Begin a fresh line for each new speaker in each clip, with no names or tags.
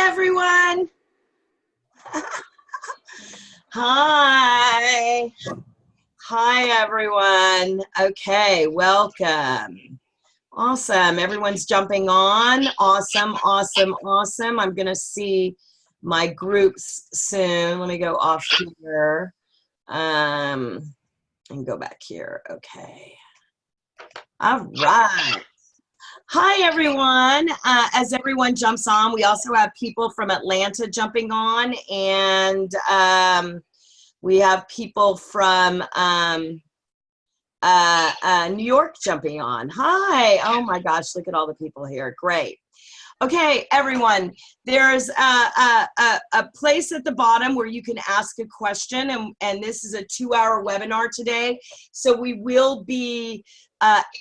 everyone. Hi. Hi, everyone. Okay, welcome. Awesome. Everyone's jumping on. Awesome, awesome, awesome. I'm going to see my groups soon. Let me go off here and go back here. Okay. All right. Hi, everyone. As everyone jumps on, we also have people from Atlanta jumping on, and we have people from New York jumping on. Hi. Oh, my gosh. Look at all the people here. Great. Okay, everyone, there's a place at the bottom where you can ask a question, and this is a 2-hour webinar today. So we will be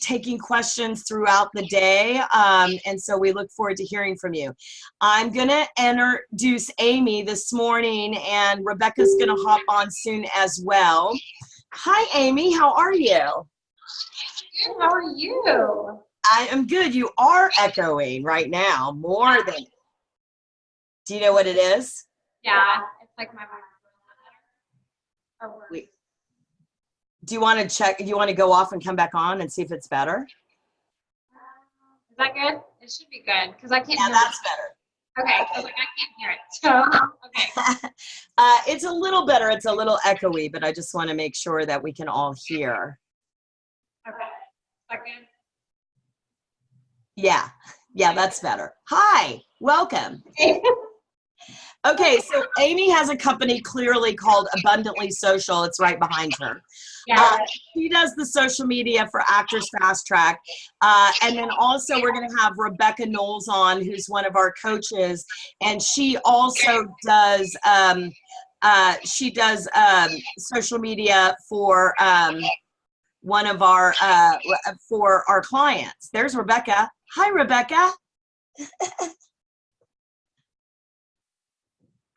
taking questions throughout the day, and so we look forward to hearing from you. I'm going to introduce Amy this morning, and Rebecca's going to hop on soon as well. Hi, Amy. How are you?
Good. How are you?
I am good. You are echoing right now more than. Do you know what it is?
Yeah, it's like my microphone.
Wait. Do you want to check? Do you want to go off and come back on and see if it's better?
Is that good? It should be good because I can't
Yeah,
hear
that's
it.
better.
Okay, I was like, I can't hear it. So, okay.
It's a little better. It's a little echoey, but I just want to make sure that we can all hear.
Okay. Is that good?
Yeah, that's better. Hi, welcome. Okay, so Amy has a company clearly called Abundantly Social. It's right behind her.
Yeah.
She does the social media for Actors Fast Track. And then also we're going to have Rebecca Knowles on, who's one of our coaches. And she also does, social media for one of our, for our clients. There's Rebecca. Hi, Rebecca.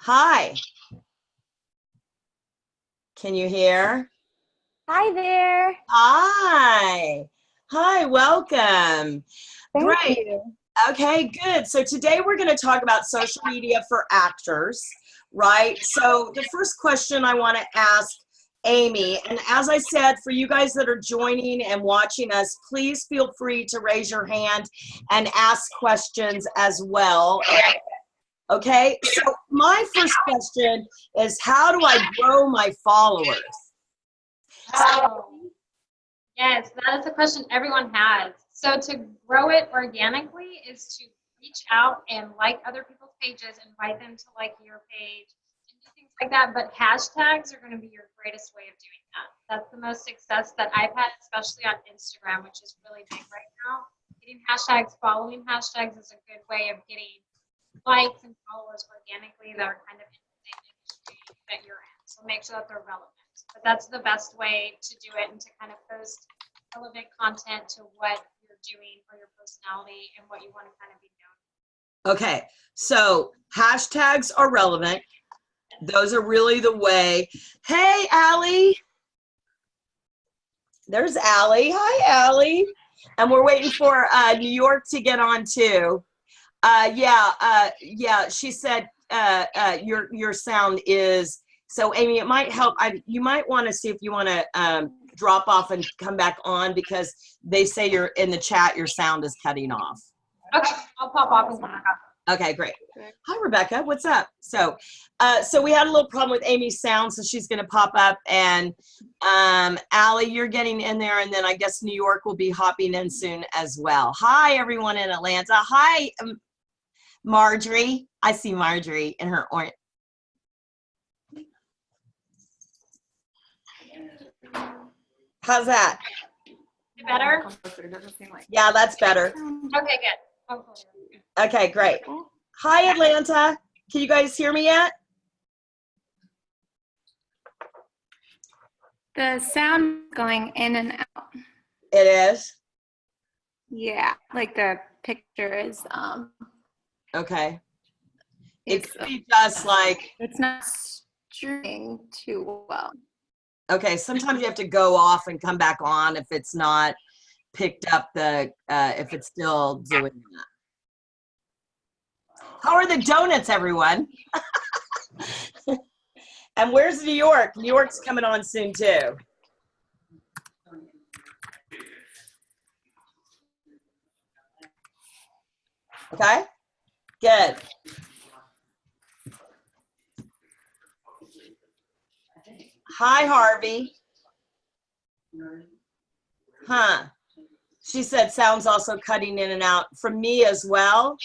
Hi. Can you hear?
Hi there.
Hi. Hi, welcome.
Thank you.
Okay, good. So today we're going to talk about social media for actors, right? So the first question I want to ask Amy, and as I said, for you guys that are joining and watching us, please feel free to raise your hand and ask questions as well. Okay, so my first question is, how do I grow my followers?
Yes, that is a question everyone has. So to grow it organically is to reach out and like other people's pages, invite them to like your page, and do things like that. But hashtags are going to be your greatest way of doing that. That's the most success that I've had, especially on Instagram, which is really big right now. Getting hashtags, following hashtags is a good way of getting likes and followers organically that are kind of in the same industry that you're in. So make sure that they're relevant. But that's the best way to do it, and to kind of post relevant content to what you're doing or your personality and what you want to kind of be known.
Okay, so hashtags are relevant. Those are really the way. Hey, Allie. There's Allie. Hi, Allie. And we're waiting for New York to get on too. Yeah, she said your sound is, so Amy, it might help. You might want to see if you want to drop off and come back on, because they say you're in the chat, your sound is cutting off.
Okay, I'll pop off and come back up.
Okay, great. Hi, Rebecca. What's up? So we had a little problem with Amy's sound, so she's going to pop up. And Allie, you're getting in there, and then I guess New York will be hopping in soon as well. Hi, everyone in Atlanta. Hi, Marjorie. I see Marjorie in her orange. How's that?
Better?
Yeah, that's better.
Okay, good.
Okay, great. Hi, Atlanta. Can you guys hear me yet?
The sound going in and out.
It is?
Yeah, like the picture is
Okay. It
it's,
could be just like,
it's not streaming too well.
okay, sometimes you have to go off and come back on if it's not picked up if it's still doing that. How are the donuts, everyone? And where's New York? New York's coming on soon too. Okay, good. Hi, Harvey. Huh. She said sounds also cutting in and out from me as well.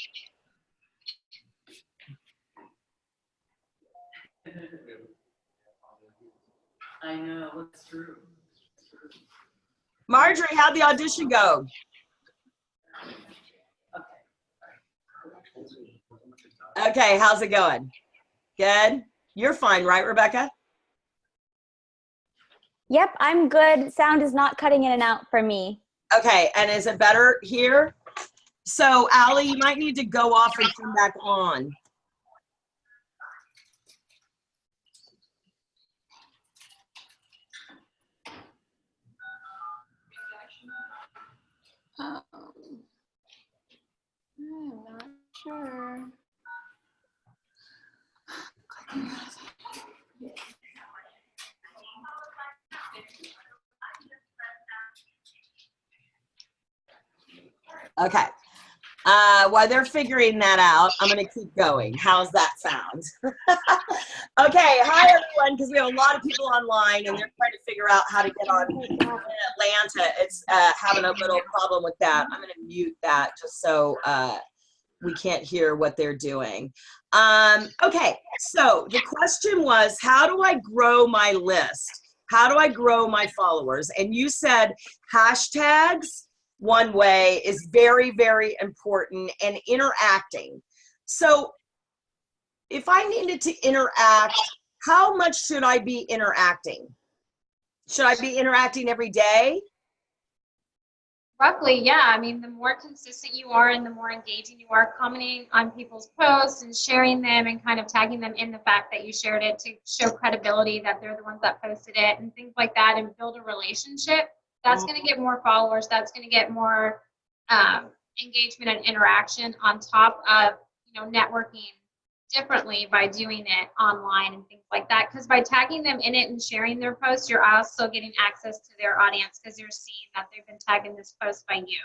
I know, that's true.
Marjorie, how'd the audition go? Okay, how's it going? Good? You're fine, right, Rebecca?
Yep, I'm good. Sound is not cutting in and out for me.
Okay, and is it better here? So, Allie, you might need to go off and come back on.
I'm not sure.
Okay. While they're figuring that out, I'm going to keep going. How's that sound? Okay. Hi, everyone, because we have a lot of people online and they're trying to figure out how to get on in Atlanta. It's having a little problem with that. I'm going to mute that just so we can't hear what they're doing. Okay. So the question was, how do I grow my list? How do I grow my followers? And you said hashtags. One way is very, very important, and interacting. So if I needed to interact, how much should I be interacting? Should I be interacting every day?
Roughly, yeah. I mean, the more consistent you are and the more engaging you are, commenting on people's posts and sharing them and kind of tagging them in the fact that you shared it to show credibility that they're the ones that posted it and things like that, and build a relationship. That's going to get more followers. That's going to get more engagement and interaction on top of, networking differently by doing it online and things like that. Because by tagging them in it and sharing their posts, you're also getting access to their audience because they're seeing that they've been tagged in this post by you.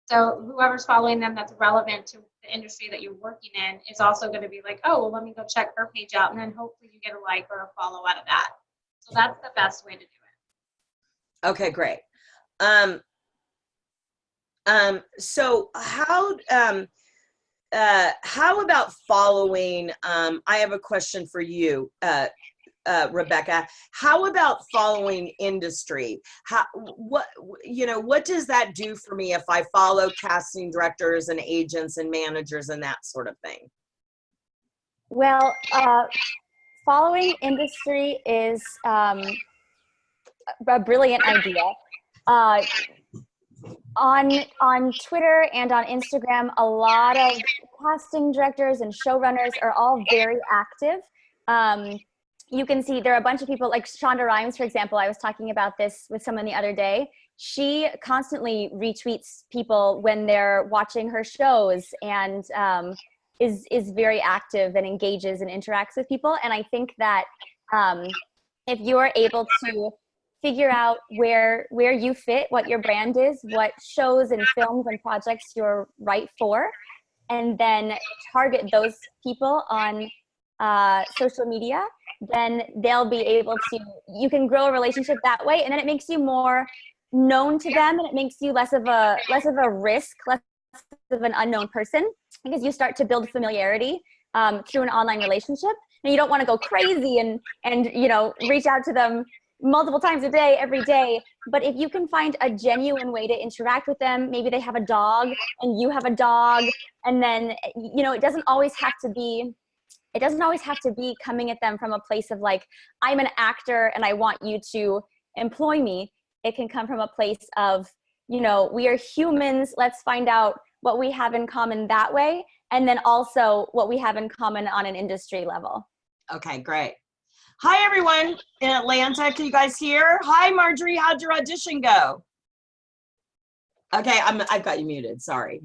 So whoever's following them that's relevant to the industry that you're working in is also going to be like, oh, well, let me go check her page out. And then hopefully you get a like or a follow out of that. So that's the best way to do it.
Okay, great. So how about following, I have a question for you, Rebecca. How about following industry? What does that do for me if I follow casting directors and agents and managers and that sort of thing?
Well, following industry is a brilliant idea. On Twitter and on Instagram, a lot of casting directors and showrunners are all very active. You can see there are a bunch of people like Shonda Rhimes, for example. I was talking about this with someone the other day. She constantly retweets people when they're watching her shows and is very active and engages and interacts with people. And I think that if you're able to figure out where you fit, what your brand is, what shows and films and projects you're right for, and then target those people on social media, then they'll be able to, you can grow a relationship that way, and then it makes you more known to them, and it makes you less of a risk, less of an unknown person, because you start to build familiarity through an online relationship. And you don't want to go crazy and reach out to them multiple times a day, every day. But if you can find a genuine way to interact with them, maybe they have a dog and you have a dog, and then, it doesn't always have to be coming at them from a place of like, I'm an actor and I want you to employ me. It can come from a place of, we are humans. Let's find out what we have in common that way. And then also what we have in common on an industry level.
Okay, great. Hi, everyone in Atlanta. Can you guys hear? Hi, Marjorie. How'd your audition go? Okay, I've got you muted. Sorry.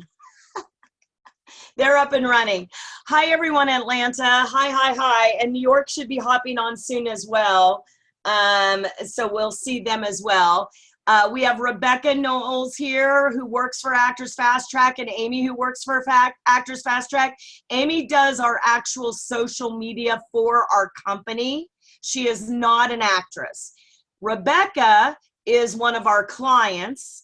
They're up and running. Hi, everyone, Atlanta. Hi. And New York should be hopping on soon as well. So we'll see them as well. We have Rebecca Knowles here, who works for Actors Fast Track, and Amy, who works for Actors Fast Track. Amy does our actual social media for our company. She is not an actress. Rebecca is one of our clients.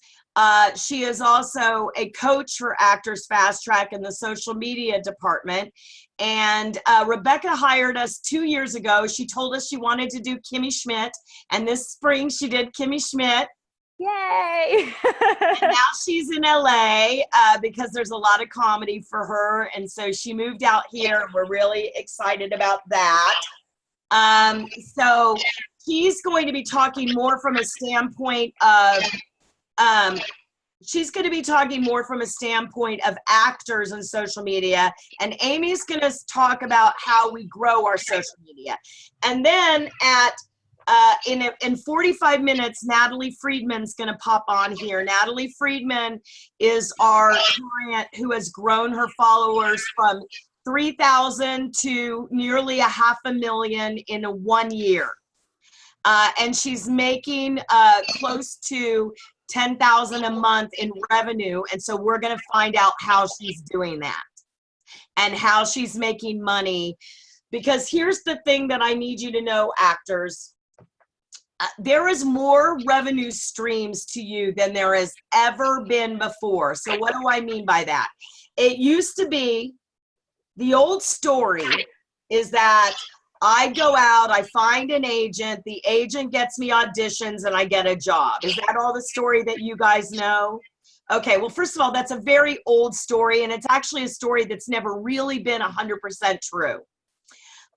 She is also a coach for Actors Fast Track in the social media department. And Rebecca hired us 2 years ago. She told us she wanted to do Kimmy Schmidt. And this spring she did Kimmy Schmidt.
Yay!
And now she's in LA because there's a lot of comedy for her. And so she moved out here, and we're really excited about that. So she's going to be talking more from a standpoint of actors and social media, and Amy's going to talk about how we grow our social media. And then in 45 minutes, Natalie Friedman's going to pop on here. Natalie Friedman is our client who has grown her followers from 3,000 to nearly 500,000 in 1 year. And she's making close to 10,000 a month in revenue. And so we're going to find out how she's doing that and how she's making money. Because here's the thing that I need you to know, actors. There is more revenue streams to you than there has ever been before. So what do I mean by that? It used to be, the old story is that I go out, I find an agent, the agent gets me auditions, and I get a job. Is that all the story that you guys know? Okay, well, first of all, that's a very old story, and it's actually a story that's never really been 100% true.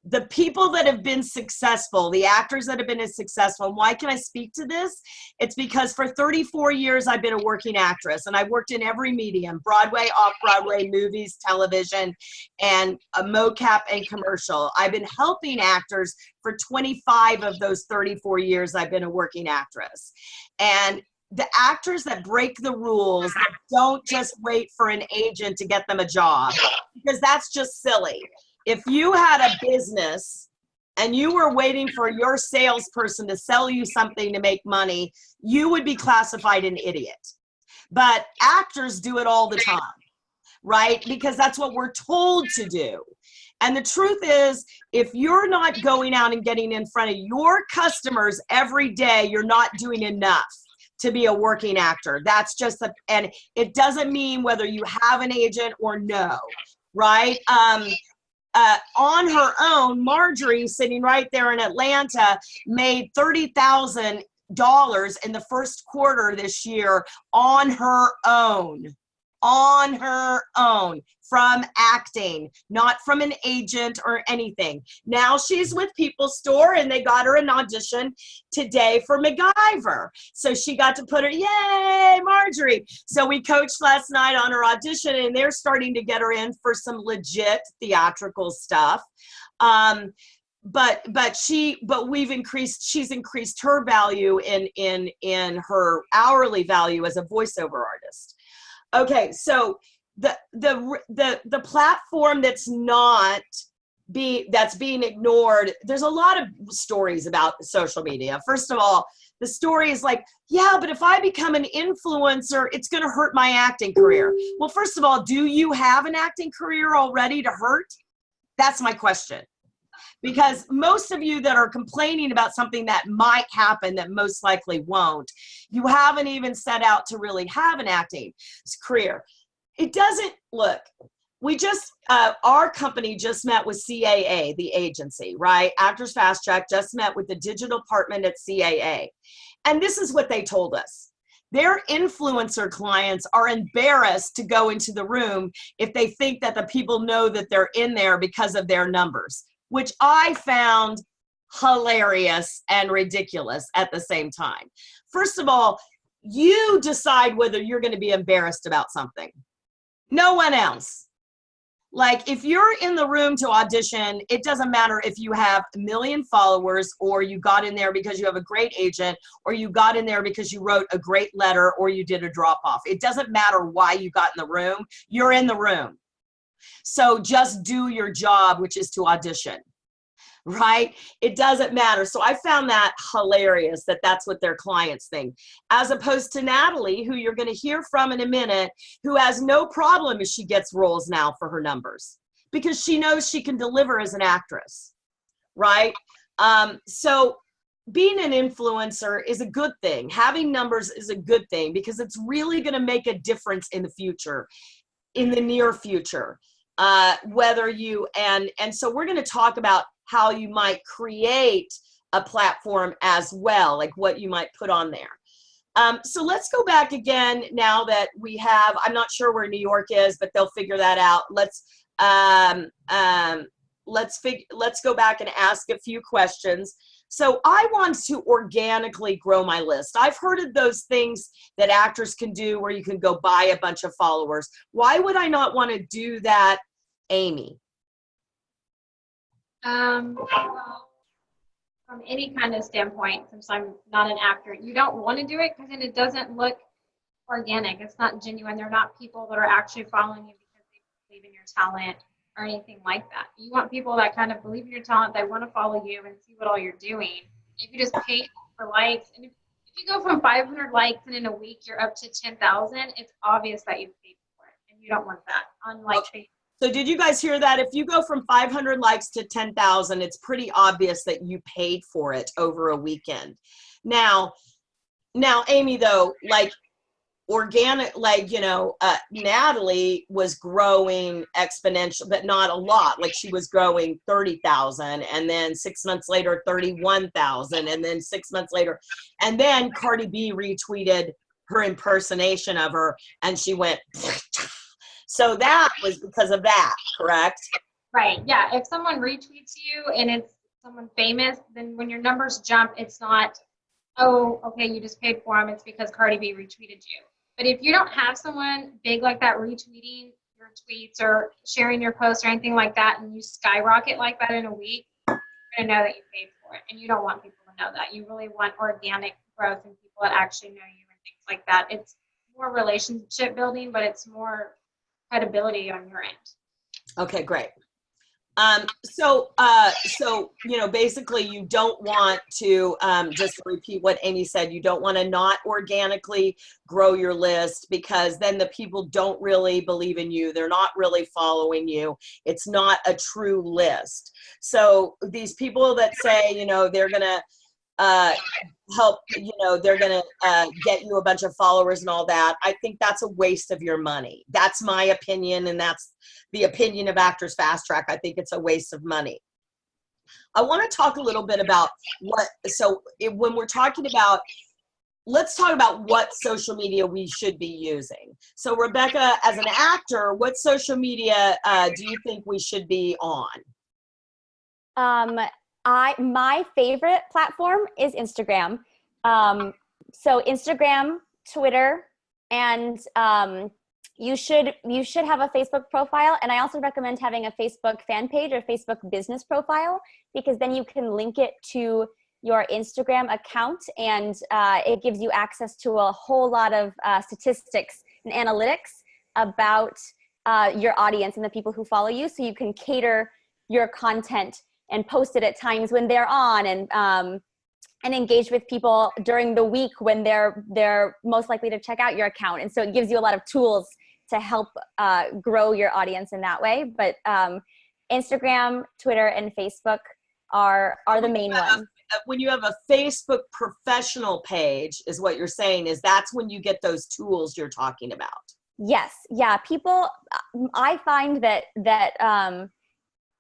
The people that have been successful, the actors that have been as successful, and why can I speak to this? It's because for 34 years, I've been a working actress, and I've worked in every medium: Broadway, off-Broadway, movies, television, and a mocap and commercial. I've been helping actors for 25 of those 34 years I've been a working actress. And the actors that break the rules, that don't just wait for an agent to get them a job, because that's just silly. If you had a business and you were waiting for your salesperson to sell you something to make money, you would be classified an idiot. But actors do it all the time, right? Because that's what we're told to do. And the truth is, if you're not going out and getting in front of your customers every day, you're not doing enough to be a working actor. That's just and it doesn't mean whether you have an agent or no, right? On her own, Marjorie, sitting right there in Atlanta, made $30,000 in the first quarter this year on her own. From acting, not from an agent or anything. Now she's with People's Store, and they got her an audition today for MacGyver. So she got to put her, yay, Marjorie. So we coached last night on her audition, and they're starting to get her in for some legit theatrical stuff. But she's increased her value in her hourly value as a voiceover artist. Okay, so the platform that's being ignored, there's a lot of stories about social media. First of all, the story is like, yeah, but if I become an influencer, it's going to hurt my acting career. Well, first of all, do you have an acting career already to hurt? That's my question. Because most of you that are complaining about something that might happen that most likely won't, you haven't even set out to really have an acting career. It doesn't, look, our company just met with CAA, the agency, right? Actors Fast Track just met with the digital department at CAA. And this is what they told us. Their influencer clients are embarrassed to go into the room if they think that the people know that they're in there because of their numbers, which I found hilarious and ridiculous at the same time. First of all, you decide whether you're going to be embarrassed about something. No one else. Like, if you're in the room to audition, it doesn't matter if you have 1 million followers, or you got in there because you have a great agent, or you got in there because you wrote a great letter, or you did a drop-off. It doesn't matter why you got in the room. You're in the room. So just do your job, which is to audition, right? It doesn't matter. So I found that hilarious that that's what their clients think, as opposed to Natalie, who you're going to hear from in a minute, who has no problem if she gets roles now for her numbers because she knows she can deliver as an actress, right? So being an influencer is a good thing. Having numbers is a good thing because it's really going to make a difference in the future, in the near future. Whether you, and so we're going to talk about how you might create a platform as well, like what you might put on there. So let's go back again now that we have, I'm not sure where New York is, but they'll figure that out. Let's go back and ask a few questions. So I want to organically grow my list. I've heard of those things that actors can do where you can go buy a bunch of followers. Why would I not want to do that, Amy?
Well, from any kind of standpoint, since I'm not an actor, you don't want to do it because then it doesn't look organic. It's not genuine. They're not people that are actually following you because they believe in your talent or anything like that. You want people that kind of believe in your talent, they want to follow you and see what all you're doing. If you just pay for likes, and if you go from 500 likes and in a week you're up to 10,000, it's obvious that you paid for it, and you don't want that. Unlike Facebook.
So did you guys hear that? If you go from 500 likes to 10,000, it's pretty obvious that you paid for it over a weekend. Now, Amy, though, like organic, like, you know, Natalie was growing exponential, but not a lot. Like she was growing 30,000 and then 6 months later, 31,000 and then 6 months later. And then Cardi B retweeted her impersonation of her and she went, so that was because of that, correct?
Right, yeah. If someone retweets you and it's someone famous, then when your numbers jump, it's not, oh, okay, you just paid for them. It's because Cardi B retweeted you. But if you don't have someone big like that retweeting your tweets or sharing your posts or anything like that, and you skyrocket like that in a week, you're going to know that you paid for it. And you don't want people to know that. You really want organic growth and people that actually know you and things like that. It's more relationship building, but it's more credibility on your end.
Okay, great. So, you know, basically you don't want to, just to repeat what Amy said, you don't want to not organically grow your list because then the people don't really believe in you. They're not really following you. It's not a true list. So these people that say, you know, they're going to, help, you know, they're going to get you a bunch of followers and all that. I think that's a waste of your money. That's my opinion. And that's the opinion of Actors Fast Track. I think it's a waste of money. I want to talk a little bit about when we're talking about, let's talk about what social media we should be using. So Rebecca, as an actor, what social media do you think we should be on?
My favorite platform is Instagram. So Instagram, Twitter, and you should have a Facebook profile. And I also recommend having a Facebook fan page or Facebook business profile because then you can link it to your Instagram account and it gives you access to a whole lot of statistics and analytics about your audience and the people who follow you, so you can cater your content and post it at times when they're on and engage with people during the week when they're most likely to check out your account. And so it gives you a lot of tools to help grow your audience in that way. But Instagram, Twitter, and Facebook are the main ones.
When you have a Facebook professional page, is what you're saying, is that's when you get those tools you're talking about. Yes. Yeah. People, I find that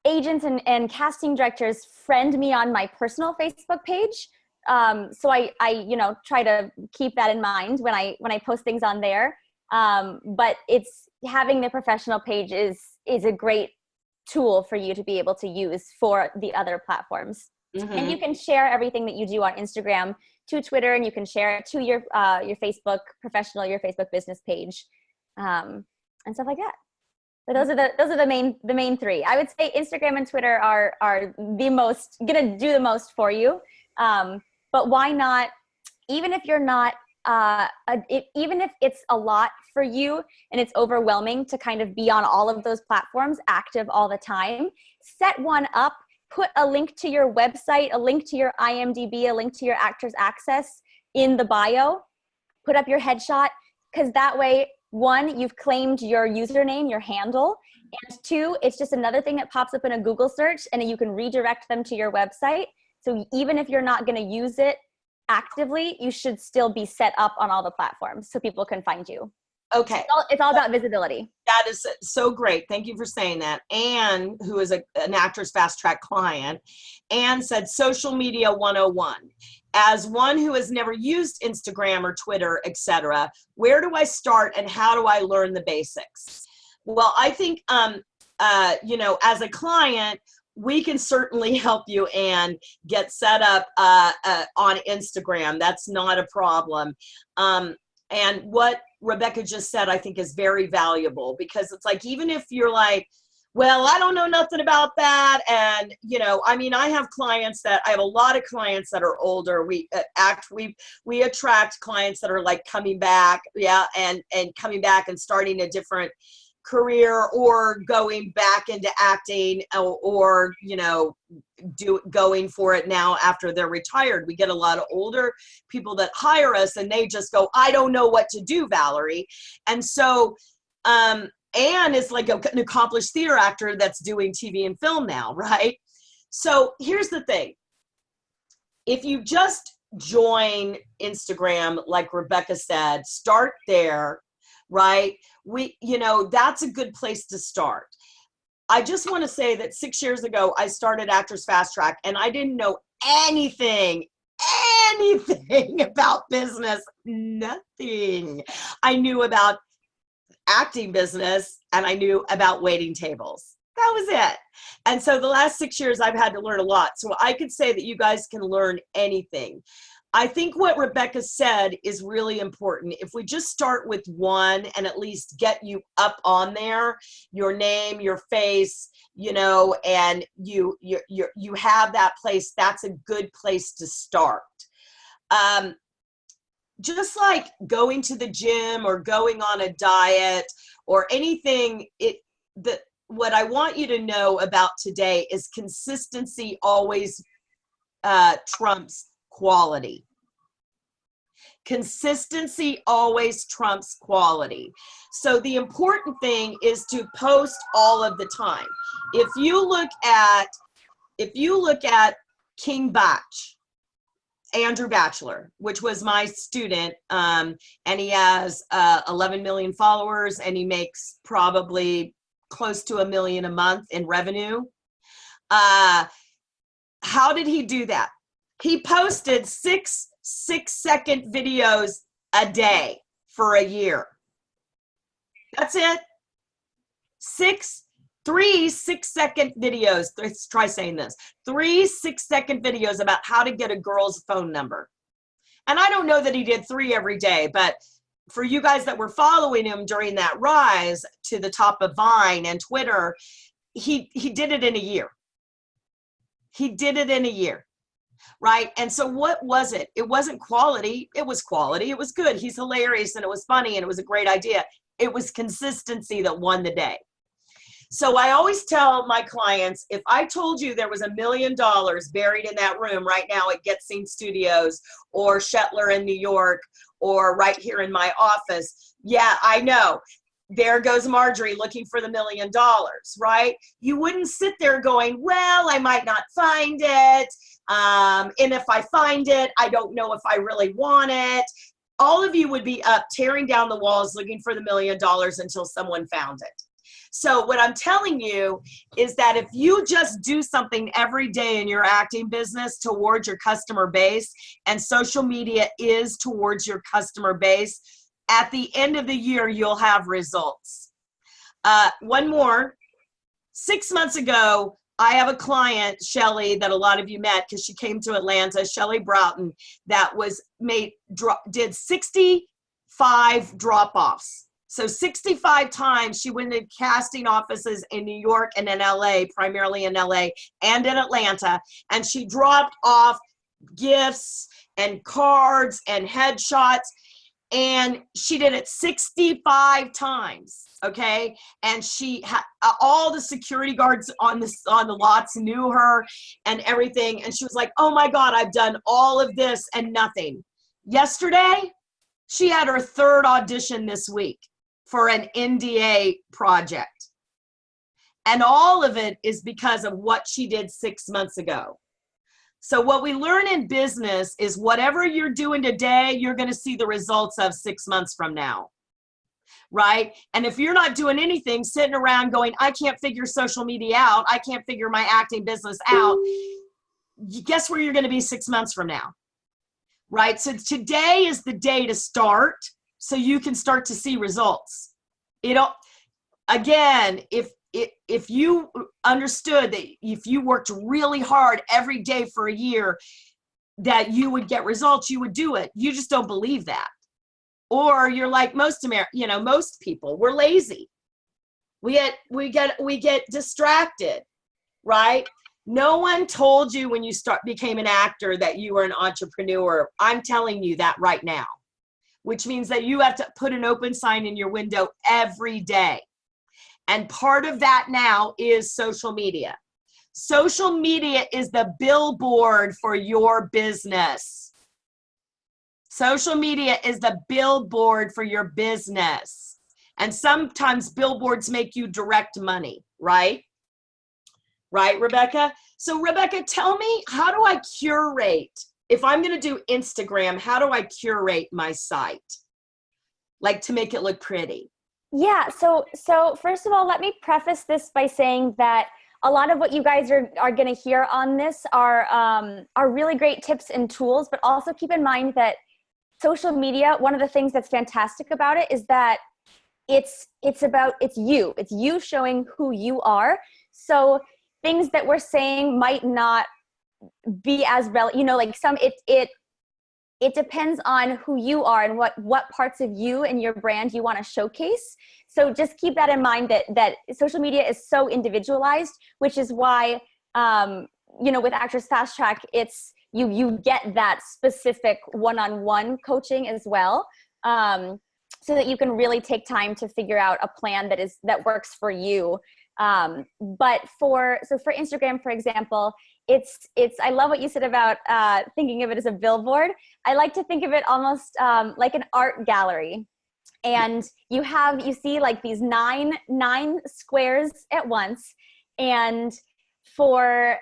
agents and casting directors friend me on my personal Facebook page. So I try to keep that in mind when I post things on there. But it's having the professional page is a great tool for you to be able to use for the other platforms. Mm-hmm. And you can share everything that you do on Instagram to Twitter, and you can share it to your Facebook professional, your Facebook business page, and stuff like that. But those are the main three. I would say Instagram and Twitter are gonna do the most for you. But why not, even if you're not
even if it's a lot for you and it's overwhelming to kind of be on all of those platforms active all the time, set one up, put a link to your website, a link to your IMDb, a link to your Actors Access in the bio, put up your headshot, because that way, one, you've claimed your username, your handle, and two, it's just another thing that pops up in a Google search and you can redirect them to your website. So even if you're not going to use it actively, you should still be set up on all the platforms so people can find you.
Okay.
It's all about visibility.
That is so great. Thank you for saying that. Anne, who is an Actors Fast Track client, Anne said, social media 101. As one who has never used Instagram or Twitter, etc., where do I start and how do I learn the basics? Well, I think, as a client, we can certainly help you and get set up on Instagram. That's not a problem. And what Rebecca just said, I think is very valuable, because it's like, even if you're like, well, I don't know nothing about that. And, I have a lot of clients that are older. We attract clients that are like coming back. Yeah. And coming back and starting a different career or going back into acting or going for it now after they're retired. We get a lot of older people that hire us and they just go, I don't know what to do, Valerie. And so Anne is like an accomplished theater actor that's doing TV and film now, right? So here's the thing. If you just join Instagram, like Rebecca said, start there, right? That's a good place to start. I just want to say that 6 years ago, I started Actors Fast Track and I didn't know anything about business, nothing. I knew about acting business and I knew about waiting tables. That was it. And so the last 6 years, I've had to learn a lot. So I could say that you guys can learn anything. I think what Rebecca said is really important. If we just start with one and at least get you up on there, your name, your face, and you have that place, that's a good place to start. Just like going to the gym or going on a diet or anything, what I want you to know about today is consistency always trumps quality. Consistency always trumps quality. So the important thing is to post all of the time. If you look at King Bach, Andrew Batchelor, which was my student, and he has 11 million followers and he makes probably close to $1 million a month in revenue. How did he do that? He posted 6-second videos a day for a year. That's it. 3 6-second videos. Let's try saying this. 3 6-second videos about how to get a girl's phone number. And I don't know that he did 3 every day, but for you guys that were following him during that rise to the top of Vine and Twitter, he did it in a year. He did it in a year. Right? And so what was it? It wasn't quality. It was quality. It was good. He's hilarious and it was funny and it was a great idea. It was consistency that won the day. So I always tell my clients, if I told you there was $1 million buried in that room right now at Get Seen Studios or Shetler in New York or right here in my office, yeah, I know. There goes Marjorie looking for the $1 million, right? You wouldn't sit there going, well, I might not find it. And if I find it, I don't know if I really want it. All of you would be up tearing down the walls looking for the $1 million until someone found it. So what I'm telling you is that if you just do something every day in your acting business towards your customer base, and social media is towards your customer base, at the end of the year, you'll have results. One more. 6 months ago, I have a client, Shelly, that a lot of you met because she came to Atlanta, Shelly Broughton, that did 65 drop-offs. So 65 times she went to casting offices in New York and in LA, primarily in LA and in Atlanta, and she dropped off gifts and cards and headshots. And she did it 65 times. Okay. And she had all the security guards on the lots knew her and everything. And she was like, oh my God, I've done all of this and nothing. Yesterday, she had her third audition this week for an NDA project. And all of it is because of what she did 6 months ago. So what we learn in business is whatever you're doing today, you're going to see the results of 6 months from now. Right? And if you're not doing anything, sitting around going, I can't figure social media out, I can't figure my acting business out, guess where you're going to be 6 months from now? Right? So today is the day to start so you can start to see results. Again, if you understood that if you worked really hard every day for a year, that you would get results, you would do it. You just don't believe that. Or you're like most people, we're lazy. We get distracted, right? No one told you when you became an actor that you were an entrepreneur. I'm telling you that right now, which means that you have to put an open sign in your window every day. And part of that now is social media. Social media is the billboard for your business. Social media is the billboard for your business. And sometimes billboards make you direct money, right? Right, Rebecca? So Rebecca, tell me, how do I curate? If I'm going to do Instagram, how do I curate my site? Like to make it look pretty?
Yeah, so first of all, let me preface this by saying that a lot of what you guys are going to hear on this are really great tips and tools, but also keep in mind that social media, one of the things that's fantastic about it is that it's you showing who you are. So things that we're saying might not be as relevant, like it depends on who you are and what parts of you and your brand you want to showcase. So just keep that in mind that social media is so individualized, which is why, with Actors Fast Track, it's, you get that specific one-on-one coaching as well, so that you can really take time to figure out a plan that works for you. But for Instagram, for example, it's I love what you said about thinking of it as a billboard. I like to think of it almost like an art gallery. And you see like these nine squares at once. And for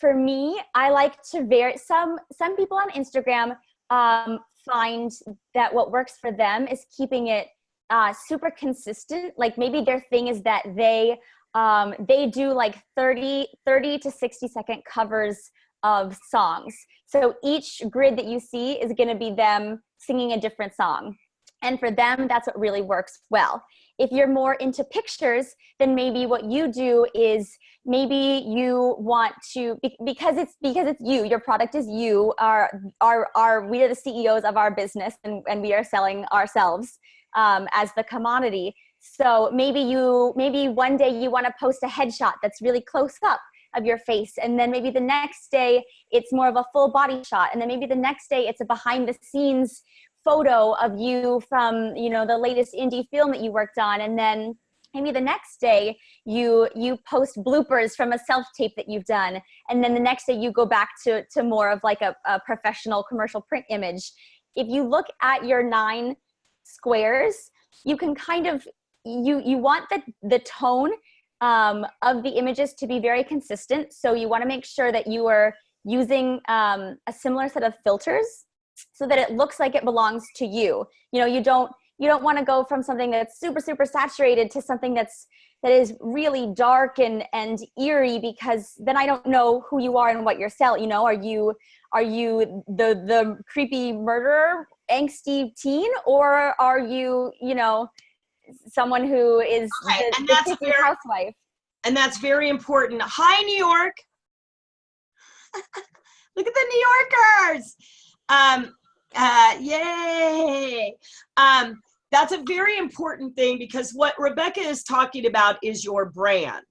me, I like to vary. Some people on Instagram find that what works for them is keeping it super consistent. Like maybe their thing is that they do like 30 to 60 second covers of songs. So each grid that you see is going to be them singing a different song. And for them, that's what really works well. If you're more into pictures, then maybe what you do is maybe you want to, because it's you, your product is you, we are the CEOs of our business, and we are selling ourselves as the commodity. So maybe one day you want to post a headshot that's really close up of your face, and then maybe the next day it's more of a full body shot, and then maybe the next day it's a behind the scenes photo of you from the latest indie film that you worked on, and then maybe the next day you post bloopers from a self-tape that you've done, and then the next day you go back to more of like a professional commercial print image. If you look at your 9 squares, you can kind of you want the tone of the images to be very consistent. So you want to make sure that you are using a similar set of filters so that it looks like it belongs to you. You don't want to go from something that's super, super saturated to something that is really dark and eerie, because then I don't know who you are and what you're selling. Are you the creepy murderer, angsty teen, or are you, someone who is the picky housewife?
And that's very important. Hi, New York. Look at the New Yorkers. Yay. That's a very important thing, because what Rebecca is talking about is your brand,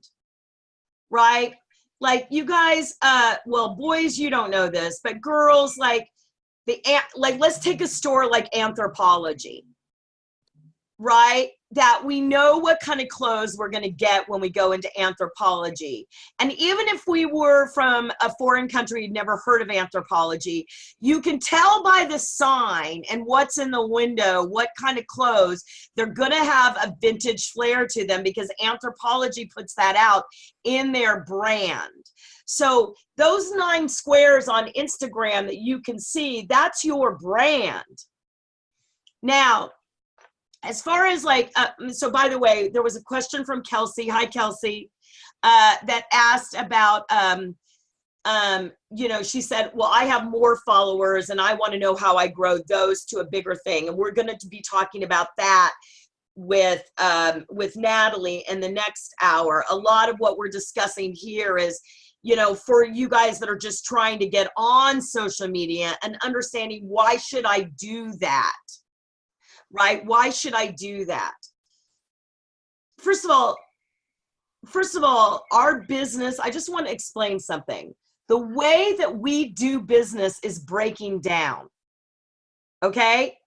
right? Like you guys, well, boys, you don't know this, but girls, like like, let's take a store like Anthropologie, right? That we know what kind of clothes we're going to get when we go into Anthropologie. And even if we were from a foreign country, you'd never heard of Anthropologie, you can tell by the sign and what's in the window, what kind of clothes. They're going to have a vintage flair to them because Anthropologie puts that out in their brand. So those 9 squares on Instagram that you can see, that's your brand. Now, as far as like, so by the way, there was a question from Kelsey. Hi, Kelsey, that asked about, you know, she said, well, I have more followers and I want to know how I grow those to a bigger thing. And we're going to be talking about that with Natalie in the next hour. A lot of what we're discussing here is, you know, for you guys that are just trying to get on social media and understanding, why should I do that? Right? Why should I do that? First of all, our business, I just want to explain something. The way that we do business is breaking down. Okay?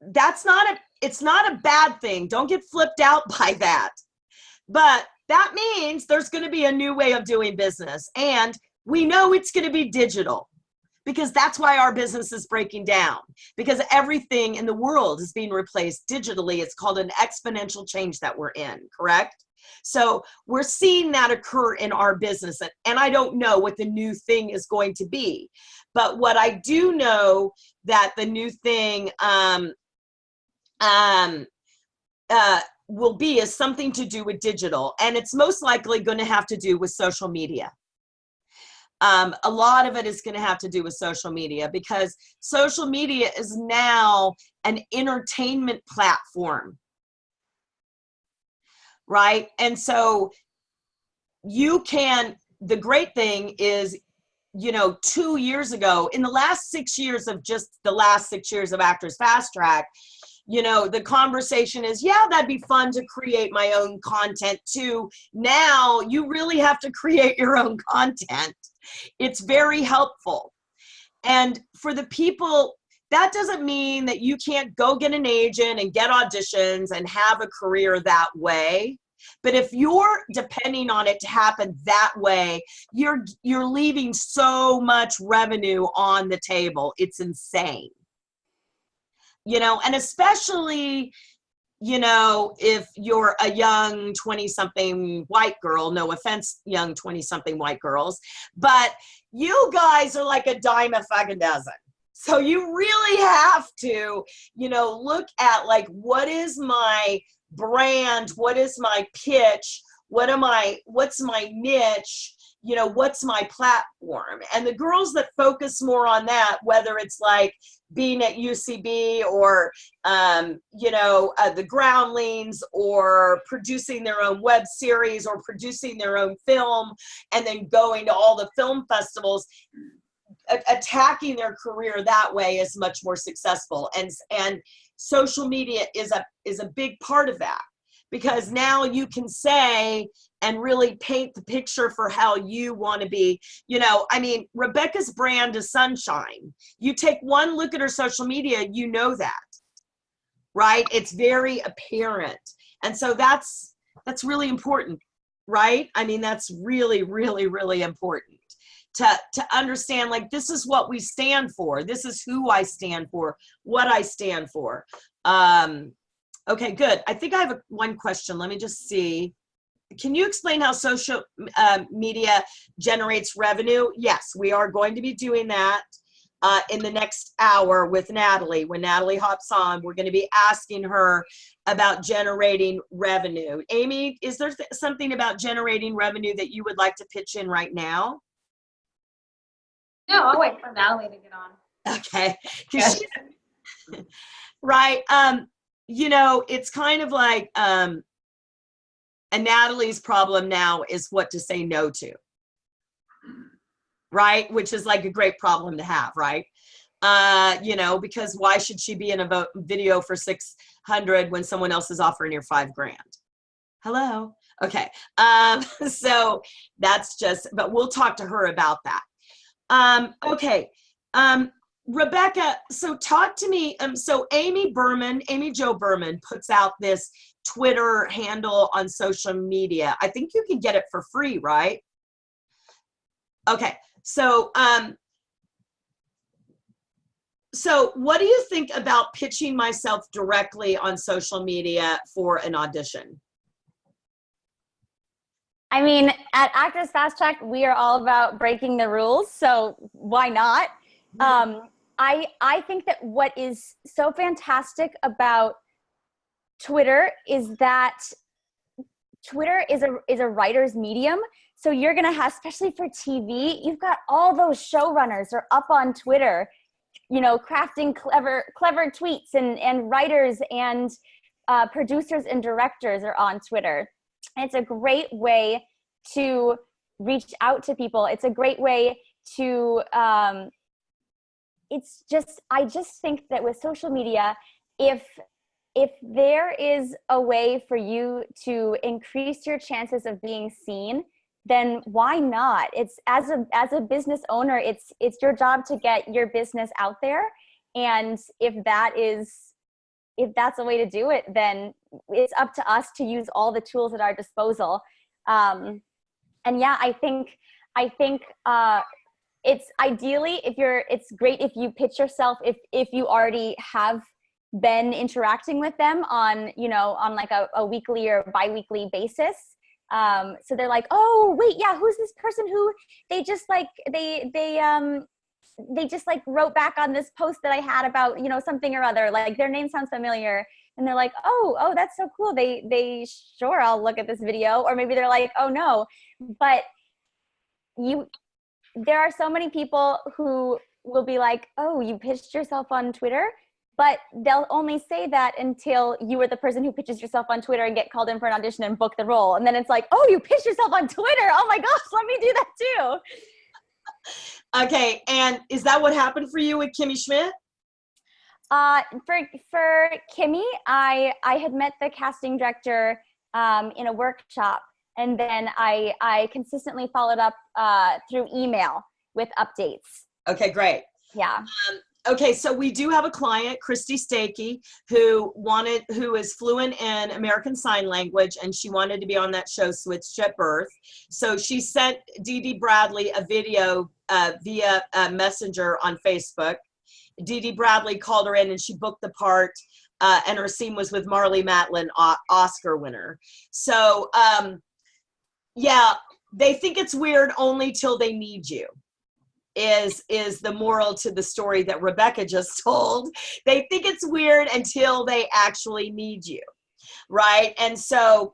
It's not a bad thing. Don't get flipped out by that. But that means there's going to be a new way of doing business. And we know it's going to be digital, because that's why our business is breaking down, because everything in the world is being replaced digitally. It's called an exponential change that we're in, correct? So we're seeing that occur in our business. And I don't know what the new thing is going to be. But what I do know that the new thing will be is something to do with digital. And it's most likely going to have to do with social media. A lot of it is going to have to do with social media, because social media is now an entertainment platform, right? And so you can, the great thing is, you know, 2 years ago, in the last 6 years of just the last 6 years of Actors Fast Track, you know, the conversation is, yeah, that'd be fun to create my own content too. Now you really have to create your own content. It's very helpful. And for the people, that doesn't mean that you can't go get an agent and get auditions and have a career that way. But if you're depending on it to happen that way, you're leaving so much revenue on the table. It's insane. You know, and especially, you know, if you're a young 20-something white girl, no offense, young 20-something white girls, but you guys are like a dime a fucking dozen. So you really have to, you know, look at like, what is my brand? What is my pitch? What's my niche? You know, what's my platform? And the girls that focus more on that, whether it's like being at UCB or, you know, the Groundlings, or producing their own web series, or producing their own film, and then going to all the film festivals, attacking their career that way is much more successful. And social media is a big part of that, because now you can say and really paint the picture for how you want to be. You know, I mean, Rebecca's brand is sunshine. You take one look at her social media, you know that, right? It's very apparent. And so that's really important, right? I mean, that's really, really, really important to understand, like, this is what we stand for. This is who I stand for, what I stand for. Okay, good. I think I have one question. Let me just see. Can you explain how social media generates revenue? Yes, we are going to be doing that in the next hour with Natalie. When Natalie hops on, we're going to be asking her about generating revenue. Amy, is there something about generating revenue that you would like to pitch in right now?
No, I'll wait for Natalie to get on.
Okay. Right. You know, it's kind of like, and Natalie's problem now is what to say no to, right? Which is like a great problem to have, right? You know, because why should she be in a video for 600 when someone else is offering her $5,000? Hello. Okay. So that's just, but we'll talk to her about that. Okay. Rebecca, so talk to me. So Amy Jo Berman puts out this Twitter handle on social media. I think you can get it for free, right? Okay. So what do you think about pitching myself directly on social media for an audition?
I mean, at Actors Fast Track, we are all about breaking the rules, so why not? I think that what is so fantastic about Twitter is that Twitter is a writer's medium. So you're gonna have, especially for TV, you've got all those showrunners are up on Twitter, you know, crafting clever tweets, and writers and producers and directors are on Twitter. And it's a great way to reach out to people. It's a great way to, I just think that with social media, if there is a way for you to increase your chances of being seen, then why not? It's as a business owner, it's your job to get your business out there. And if that's a way to do it, then it's up to us to use all the tools at our disposal. And yeah, I think it's ideally, it's great if you pitch yourself, if you already have been interacting with them on, you know, on like a weekly or bi-weekly basis. So they're like, oh wait, yeah, who's this person who they just wrote back on this post that I had about, you know, something or other, like their name sounds familiar. And they're like, oh, that's so cool. They sure, I'll look at this video. Or maybe they're like, oh no, but there are so many people who will be like, oh, you pitched yourself on Twitter, but they'll only say that until you are the person who pitches yourself on Twitter and get called in for an audition and book the role. And then it's like, oh, you pitched yourself on Twitter. Oh my gosh, let me do that too.
Okay, and is that what happened for you with Kimmy Schmidt?
For Kimmy, I had met the casting director in a workshop, and then I consistently followed up through email with updates.
Okay, great.
Yeah.
Okay, so we do have a client, Christy Stakey, who is fluent in American Sign Language, and she wanted to be on that show, Switched at Birth. So she sent Dee Dee Bradley a video via Messenger on Facebook. Dee Dee Bradley called her in, and she booked the part, and her scene was with Marlee Matlin, Oscar winner. So, yeah, they think it's weird only till they need you. Is the moral to the story that Rebecca just told. They think it's weird until they actually need you, right? And so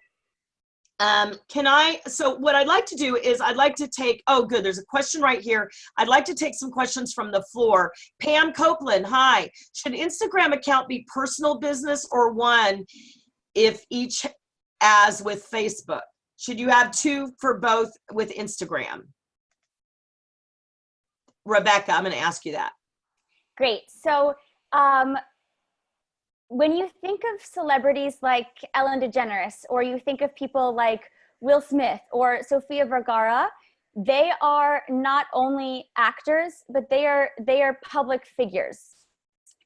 so what I'd like to do is I'd like to take, oh good, there's a question right here. I'd like to take some questions from the floor. Pam Copeland, hi. Should Instagram account be personal business or one if each as with Facebook? Should you have two for both with Instagram? Rebecca, I'm going to ask you that.
Great. So when you think of celebrities like Ellen DeGeneres, or you think of people like Will Smith or Sofia Vergara, they are not only actors, but they are public figures.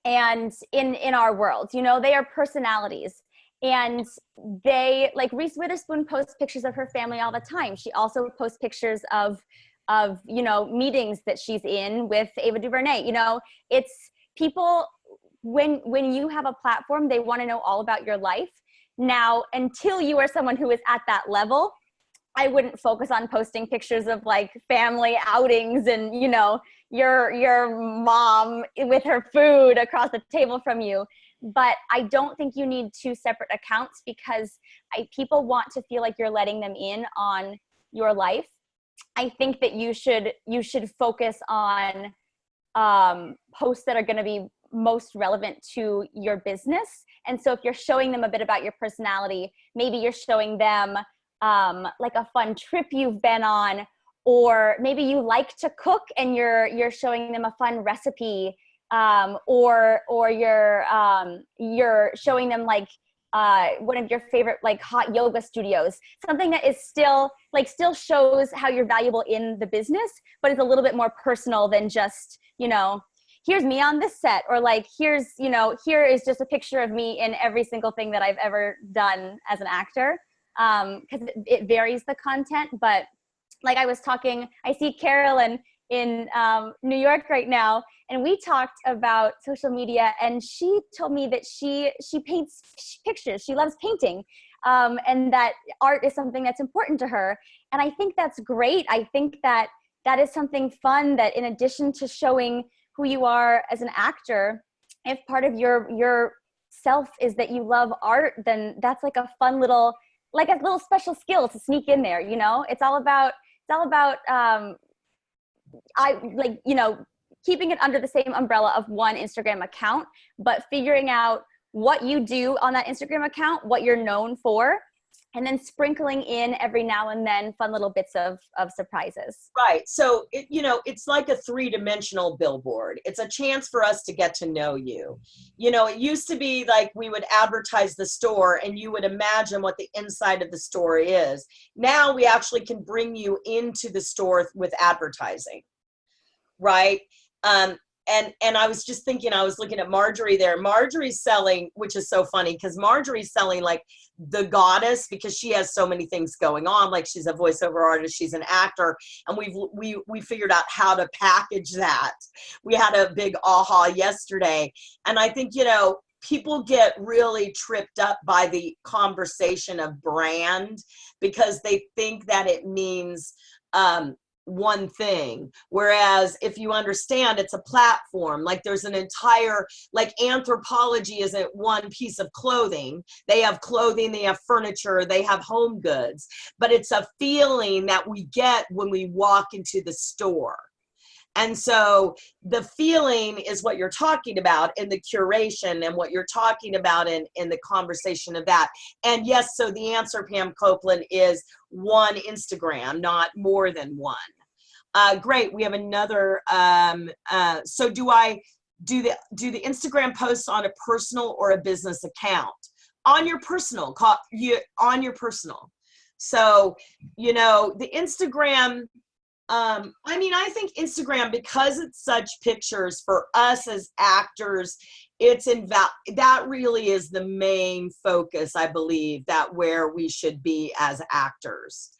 And in our world, you know, they are personalities. And they, like Reese Witherspoon posts pictures of her family all the time. She also posts pictures of you know, meetings that she's in with Ava DuVernay. You know, it's people, when you have a platform, they want to know all about your life. Now, until you are someone who is at that level, I wouldn't focus on posting pictures of like family outings and, you know, your mom with her food across the table from you. But I don't think you need two separate accounts, because people want to feel like you're letting them in on your life. I think that you should focus on posts that are going to be most relevant to your business. And so if you're showing them a bit about your personality, maybe you're showing them like a fun trip you've been on, or maybe you like to cook and you're showing them a fun recipe, or you're showing them like one of your favorite like hot yoga studios, something that is still shows how you're valuable in the business, but it's a little bit more personal than just, you know, here's me on this set, or like, here's, you know, here is just a picture of me in every single thing that I've ever done as an actor. Because it varies the content, but like I was talking, I see Carolyn in New York right now, and we talked about social media, and she told me that she paints pictures. She loves painting, and that art is something that's important to her. And I think that's great. I think that that is something fun, that in addition to showing who you are as an actor, if part of your self is that you love art, then that's like a fun little, like a little special skill to sneak in there, you know? It's all about keeping it under the same umbrella of one Instagram account, but figuring out what you do on that Instagram account, what you're known for, and then sprinkling in every now and then fun little bits of surprises.
Right. So, it's like a 3-dimensional billboard. It's a chance for us to get to know you. It used to be like we would advertise the store and you would imagine what the inside of the store is. Now we actually can bring you into the store with advertising. Right. And I was just thinking, I was looking at Marjorie there. Marjorie's selling, which is so funny because Marjorie's selling like the goddess, because she has so many things going on. Like she's a voiceover artist, she's an actor, and we figured out how to package that. We had a big aha yesterday. And I think, people get really tripped up by the conversation of brand because they think that it means, one thing, whereas if you understand, it's a platform. Like there's an entire, like Anthropologie isn't one piece of clothing. They have clothing, they have furniture, they have home goods, but it's a feeling that we get when we walk into the store. And so the feeling is what you're talking about in the curation and what you're talking about in the conversation of that. And yes, so the answer, Pam Copeland, is one Instagram, not more than one. Great. We have another. So do I do the Instagram posts on a personal or a business account? On your personal, on your personal. So, the Instagram, I think Instagram, because it's such pictures for us as actors, that really is the main focus, I believe, that where we should be as actors.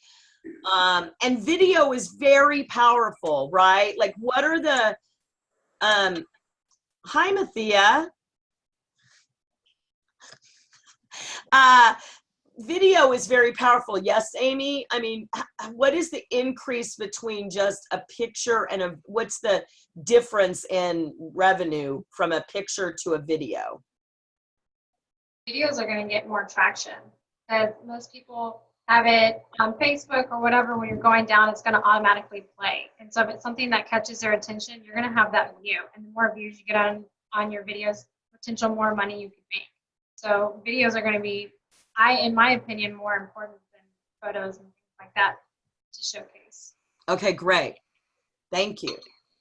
And video is very powerful, right? Like what are the, hi, Mathia. Video is very powerful. Yes, Amy? What is the increase between just a picture and what's the difference in revenue from a picture to a video?
Videos are going to get more traction because most people have it on Facebook or whatever. When you're going down, it's going to automatically play. And so if it's something that catches their attention, you're going to have that view. And the more views you get on your videos, potential more money you can make. So videos are going to be, in my opinion, more important than photos and things like that to showcase. Okay,
great. Thank you.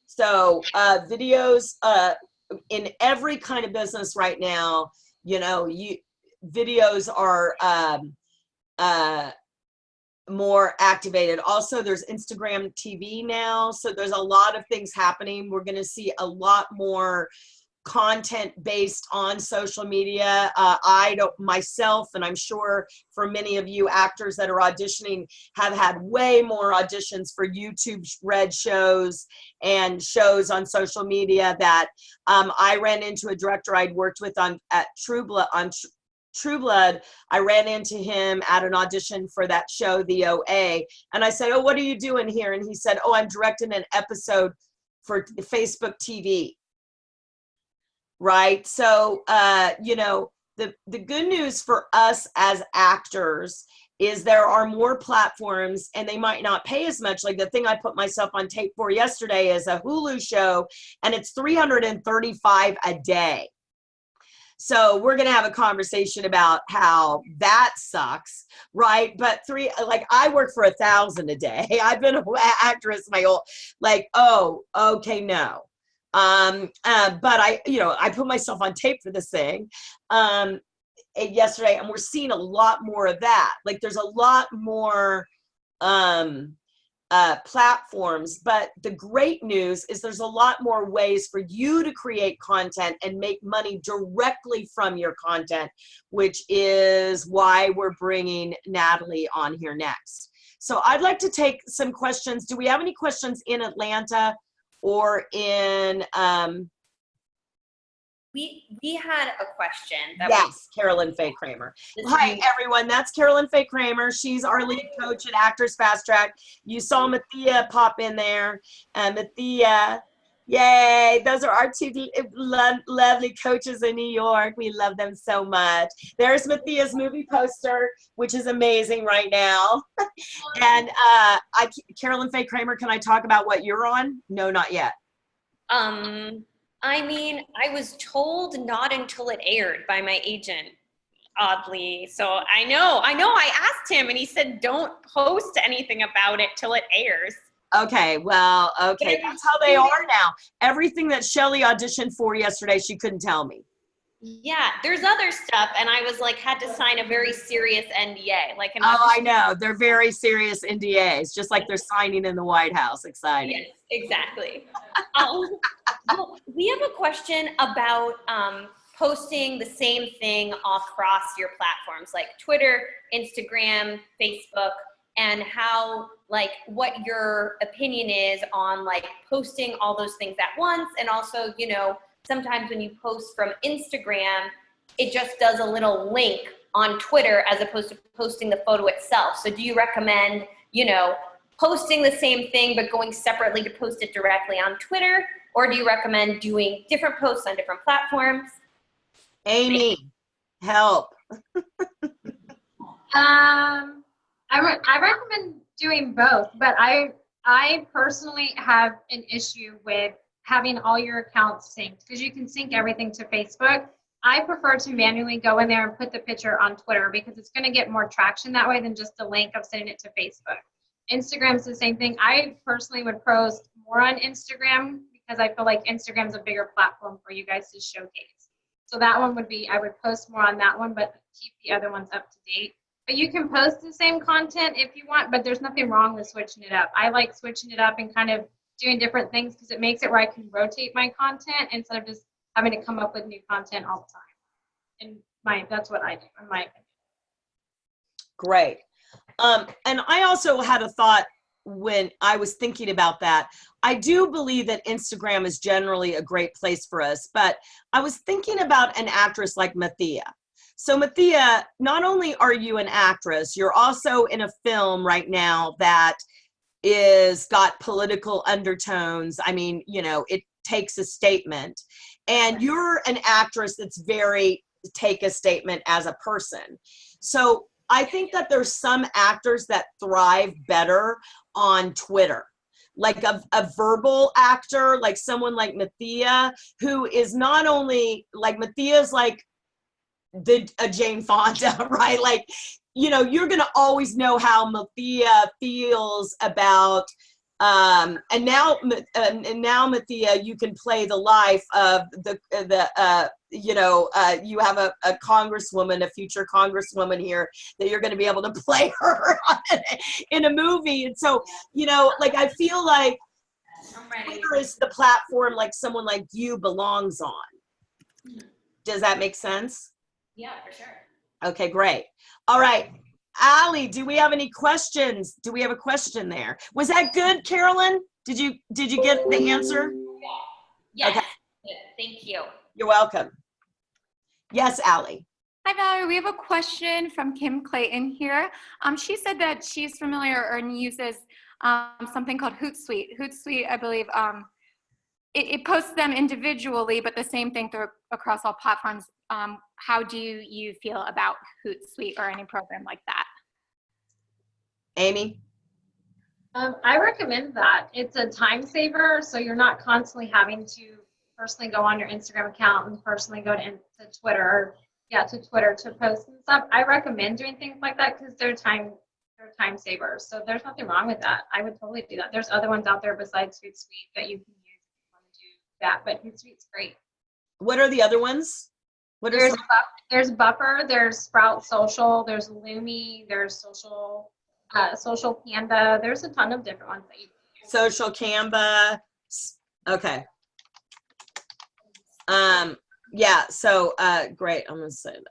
So videos in every kind of business right now, videos are more activated. Also, there's Instagram TV now. So there's a lot of things happening. We're going to see a lot more content based on social media. I don't myself, and I'm sure for many of you actors that are auditioning, have had way more auditions for YouTube Red shows and shows on social media that I ran into a director I'd worked with at True Blood. I ran into him at an audition for that show, The OA, and I said, "Oh, what are you doing here?" And he said, "Oh, I'm directing an episode for Facebook TV." Right. So, the good news for us as actors is there are more platforms and they might not pay as much. Like the thing I put myself on tape for yesterday is a Hulu show and it's $335 a day. So we're going to have a conversation about how that sucks, right? But I work for $1,000 a day. I've been an actress my whole, oh, okay, no. But I put myself on tape for this thing yesterday, and we're seeing a lot more of that. Like there's a lot more platforms. But the great news is there's a lot more ways for you to create content and make money directly from your content, which is why we're bringing Natalie on here next. So I'd like to take some questions. Do we have any questions in Atlanta or in,
we had a question that
yes, Carolyn Faye Kramer.
was
Hi, everyone. That's Carolyn Faye Kramer. She's our lead coach at Actors Fast Track. You saw Mathia pop in there. Mathia, yay. Those are our two lovely coaches in New York. We love them so much. There's Mathia's movie poster, which is amazing right now. And Carolyn Faye Kramer, can I talk about what you're on? No, not yet.
I mean, I was told not until it aired by my agent, oddly. So I know, I asked him and he said, don't post anything about it till it airs.
Okay, well, okay, that's how they are now. Everything that Shelly auditioned for yesterday, she couldn't tell me.
Yeah, there's other stuff, and I was like, had to sign a very serious NDA. Like,
Oh, I know. They're very serious NDAs, just like they're signing in the White House. Exciting.
Yes, exactly. Well, we have a question about posting the same thing across your platforms, like Twitter, Instagram, Facebook, and how, like, what your opinion is on, like, posting all those things at once, and also, you know, sometimes when you post from Instagram, it just does a little link on Twitter as opposed to posting the photo itself. So do you recommend, you know, posting the same thing but going separately to post it directly on Twitter? Or do you recommend doing different posts on different platforms?
Amy, help.
I recommend doing both, but I personally have an issue with having all your accounts synced, because you can sync everything to Facebook. I prefer to manually go in there and put the picture on Twitter because it's going to get more traction that way than just a link of sending it to Facebook. Instagram's the same thing. I personally would post more on Instagram because I feel like Instagram's a bigger platform for you guys to showcase. So that one would be, I would post more on that one, but keep the other ones up to date. But you can post the same content if you want, but there's nothing wrong with switching it up. I like switching it up and kind of doing different things because it makes it where I can rotate my content instead of just having to come up with new content all the time. And that's what I do, in my opinion.
Great. And I also had a thought when I was thinking about that. I do believe that Instagram is generally a great place for us, but I was thinking about an actress like Mathia. So Mathia, not only are you an actress, you're also in a film right now that is got political undertones. I mean, you know, it takes a statement, and you're an actress that's very take a statement as a person. So I think that there's some actors that thrive better on Twitter, like a verbal actor, like someone like Mathia, who is not only like Mathia's like a Jane Fonda, right? Like, you know, you're going to always know how Mathia feels about, and now Mathia, you can play the life of you have a congresswoman, a future congresswoman here that you're going to be able to play her in a movie. And so, you know, like, I feel like Twitter is the platform like someone like you belongs on. Does that make sense?
Yeah, for sure.
Okay, great. All right. Allie, do we have any questions? Do we have a question there? Was that good, Carolyn? Did you get the answer?
Yes.
Okay.
Thank you.
You're welcome. Yes, Allie.
Hi, Valerie. We have a question from Kim Clayton here. She said that she's familiar and uses something called Hootsuite. Hootsuite, I believe, it posts them individually, but the same thing across all platforms. How do you feel about Hootsuite or any program like that?
Amy?
I recommend that. It's a time saver, so you're not constantly having to personally go on your Instagram account and personally go to Twitter, to post and stuff. I recommend doing things like that because they're time savers. So there's nothing wrong with that. I would totally do that. There's other ones out there besides Hootsuite that you can use if you want to do that, but Hootsuite's great.
What are the other ones?
There's Buffer, there's Sprout Social, there's Lumi, there's Social. Social Panda. There's a ton of different ones that you can use.
Social Canva. Okay. Yeah, so great. I'm gonna send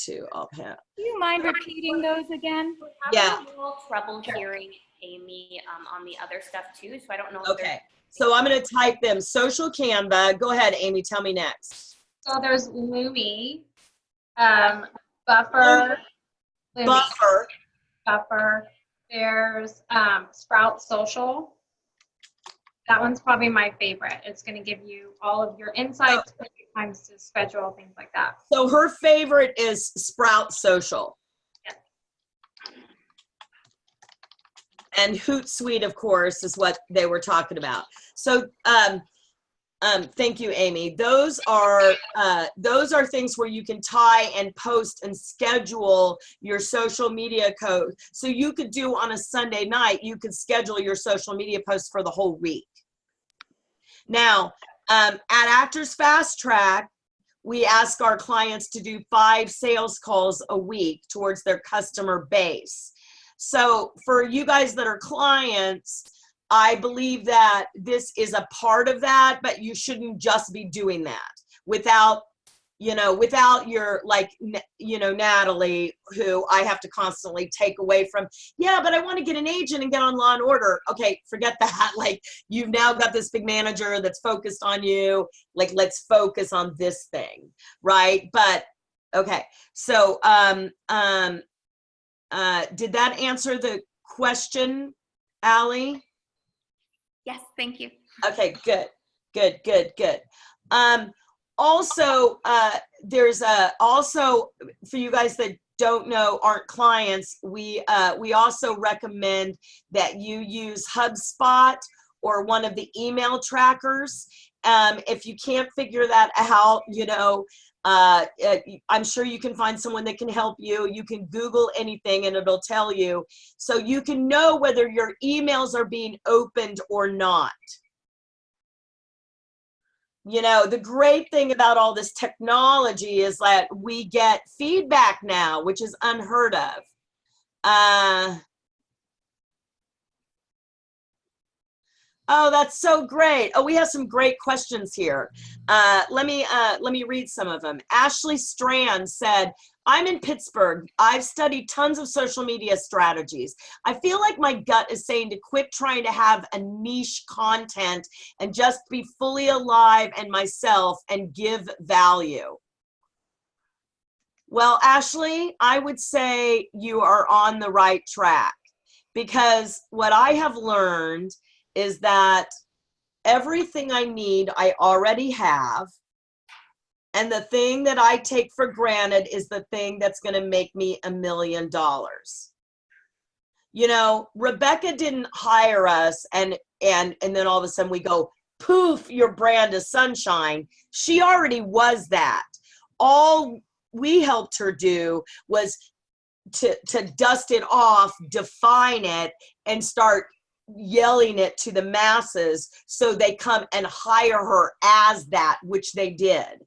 to all Pat.
Do you mind repeating those again?
Yeah.
I'm having a little trouble hearing Amy on the other stuff too, so I don't know if there's.
Okay. So I'm gonna type them. Social Canva. Go ahead, Amy. Tell me next.
So there's Lumi, Buffer, Lumi,
Buffer.
Buffer. There's Sprout Social. That one's probably my favorite. It's going to give you all of your insights, times to schedule, things like that.
So her favorite is Sprout Social.
Yeah.
And Hootsuite, of course, is what they were talking about. So thank you, Amy. Those are things where you can tie and post and schedule your social media code. So you could do on a Sunday night, you could schedule your social media posts for the whole week. Now, at Actors Fast Track, we ask our clients to do 5 sales calls a week towards their customer base. So for you guys that are clients, I believe that this is a part of that, but you shouldn't just be doing that without your, like, Natalie, who I have to constantly take away from, yeah, but I want to get an agent and get on Law and Order. Okay, forget that. Like, you've now got this big manager that's focused on you. Like, let's focus on this thing, right? But, okay, so did that answer the question, Allie?
Yes, thank you.
Okay, good. Also, there's also, for you guys that don't know, aren't clients, we also recommend that you use HubSpot or one of the email trackers. If you can't figure that out, I'm sure you can find someone that can help you. You can Google anything and it'll tell you. So you can know whether your emails are being opened or not. The great thing about all this technology is that we get feedback now, which is unheard of. Oh, that's so great. Oh, we have some great questions here. Let me read some of them. Ashley Strand said, I'm in Pittsburgh. I've studied tons of social media strategies. I feel like my gut is saying to quit trying to have a niche content and just be fully alive and myself and give value. Well, Ashley, I would say you are on the right track, because what I have learned is that everything I need, I already have. And the thing that I take for granted is the thing that's going to make me $1 million. Rebecca didn't hire us and then all of a sudden we go, poof, your brand is sunshine. She already was that. All we helped her do was to dust it off, define it, and start yelling it to the masses so they come and hire her as that, which they did.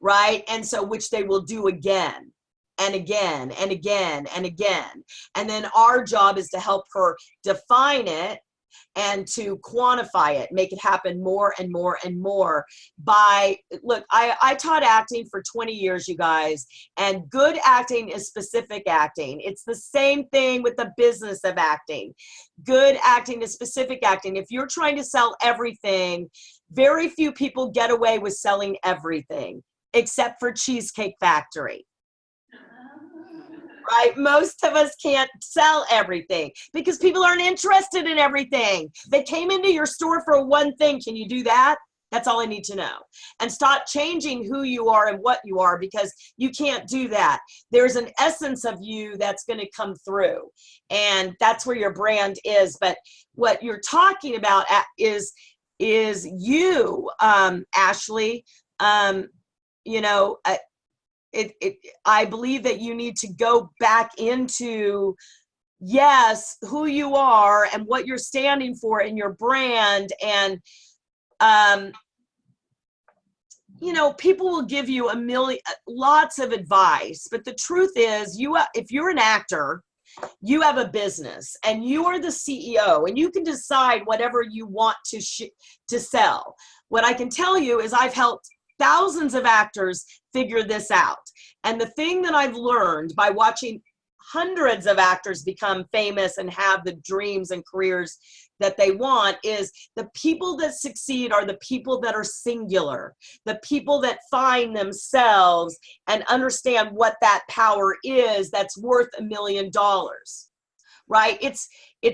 Right? And so, which they will do again and again and again and again. And then our job is to help her define it and to quantify it, make it happen more and more and more look, I taught acting for 20 years, you guys, and good acting is specific acting. It's the same thing with the business of acting. Good acting is specific acting. If you're trying to sell everything, very few people get away with selling everything, except for Cheesecake Factory. Right? Most of us can't sell everything because people aren't interested in everything. They came into your store for one thing. Can you do that? That's all I need to know. And stop changing who you are and what you are, because you can't do that. There's an essence of you that's going to come through, and that's where your brand is. But what you're talking about is you, Ashley. I believe that you need to go back into, yes, who you are and what you're standing for in your brand. And, people will give you lots of advice, but the truth is if you're an actor You have a business and you are the CEO and you can decide whatever you want to sell. What I can tell you is I've helped thousands of actors figure this out. And the thing that I've learned by watching hundreds of actors become famous and have the dreams and careers that they want is the people that succeed are the people that are singular, the people that find themselves and understand what that power is that's worth $1 million, right? It's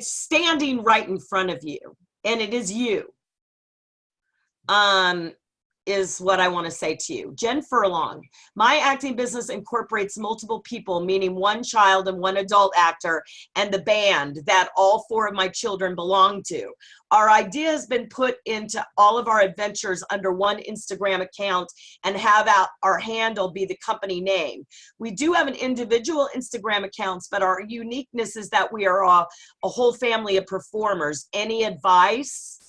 standing right in front of you, and it is you. Is what I want to say to you. Jen Furlong, my acting business incorporates multiple people, meaning one child and one adult actor, and the band that all 4 of my children belong to. Our idea has been put into all of our adventures under one Instagram account and have our handle be the company name. We do have an individual Instagram accounts, but our uniqueness is that we are a whole family of performers. Any advice?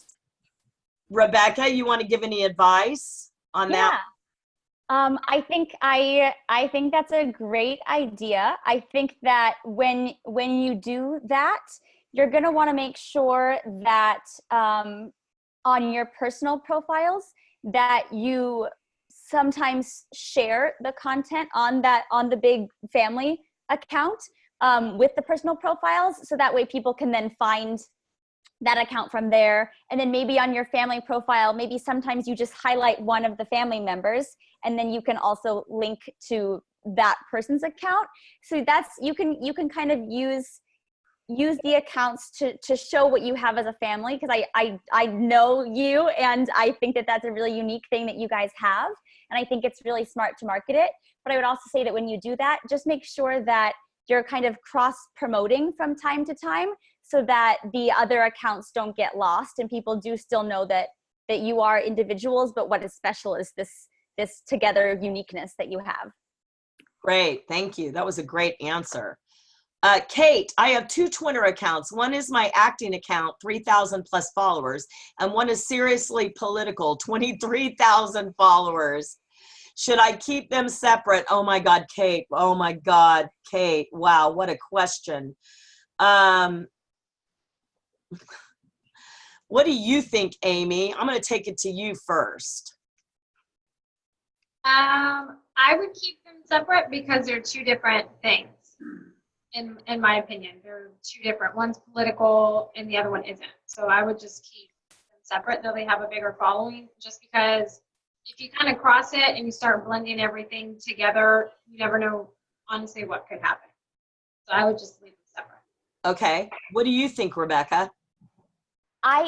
Rebecca, you want to give any advice on that?
I think that's a great idea. I think that when you do that, you're going to want to make sure that on your personal profiles that you sometimes share the content on the big family account with the personal profiles, so that way people can then find that account from there. And then maybe on your family profile, maybe sometimes you just highlight one of the family members, and then you can also link to that person's account. So that's, you can kind of use the accounts to show what you have as a family, because I know you, and I think that that's a really unique thing that you guys have, and I think it's really smart to market it. But I would also say that when you do that, just make sure that you're kind of cross promoting from time to time, so that the other accounts don't get lost and people do still know that you are individuals, but what is special is this together uniqueness that you have.
Great, thank you. That was a great answer. Kate, I have 2 Twitter accounts. One is my acting account, 3,000 plus followers, and one is Seriously Political, 23,000 followers. Should I keep them separate? Oh my God, Kate. Oh my God, Kate. Wow, what a question. What do you think, Amy? I'm going to take it to you first.
I would keep them separate because they're 2 different things. In my opinion, they're 2 different. One's political and the other one isn't. So I would just keep them separate, though they have a bigger following, just because if you kind of cross it and you start blending everything together, you never know honestly what could happen. So I would just leave them separate.
Okay. What do you think, Rebecca?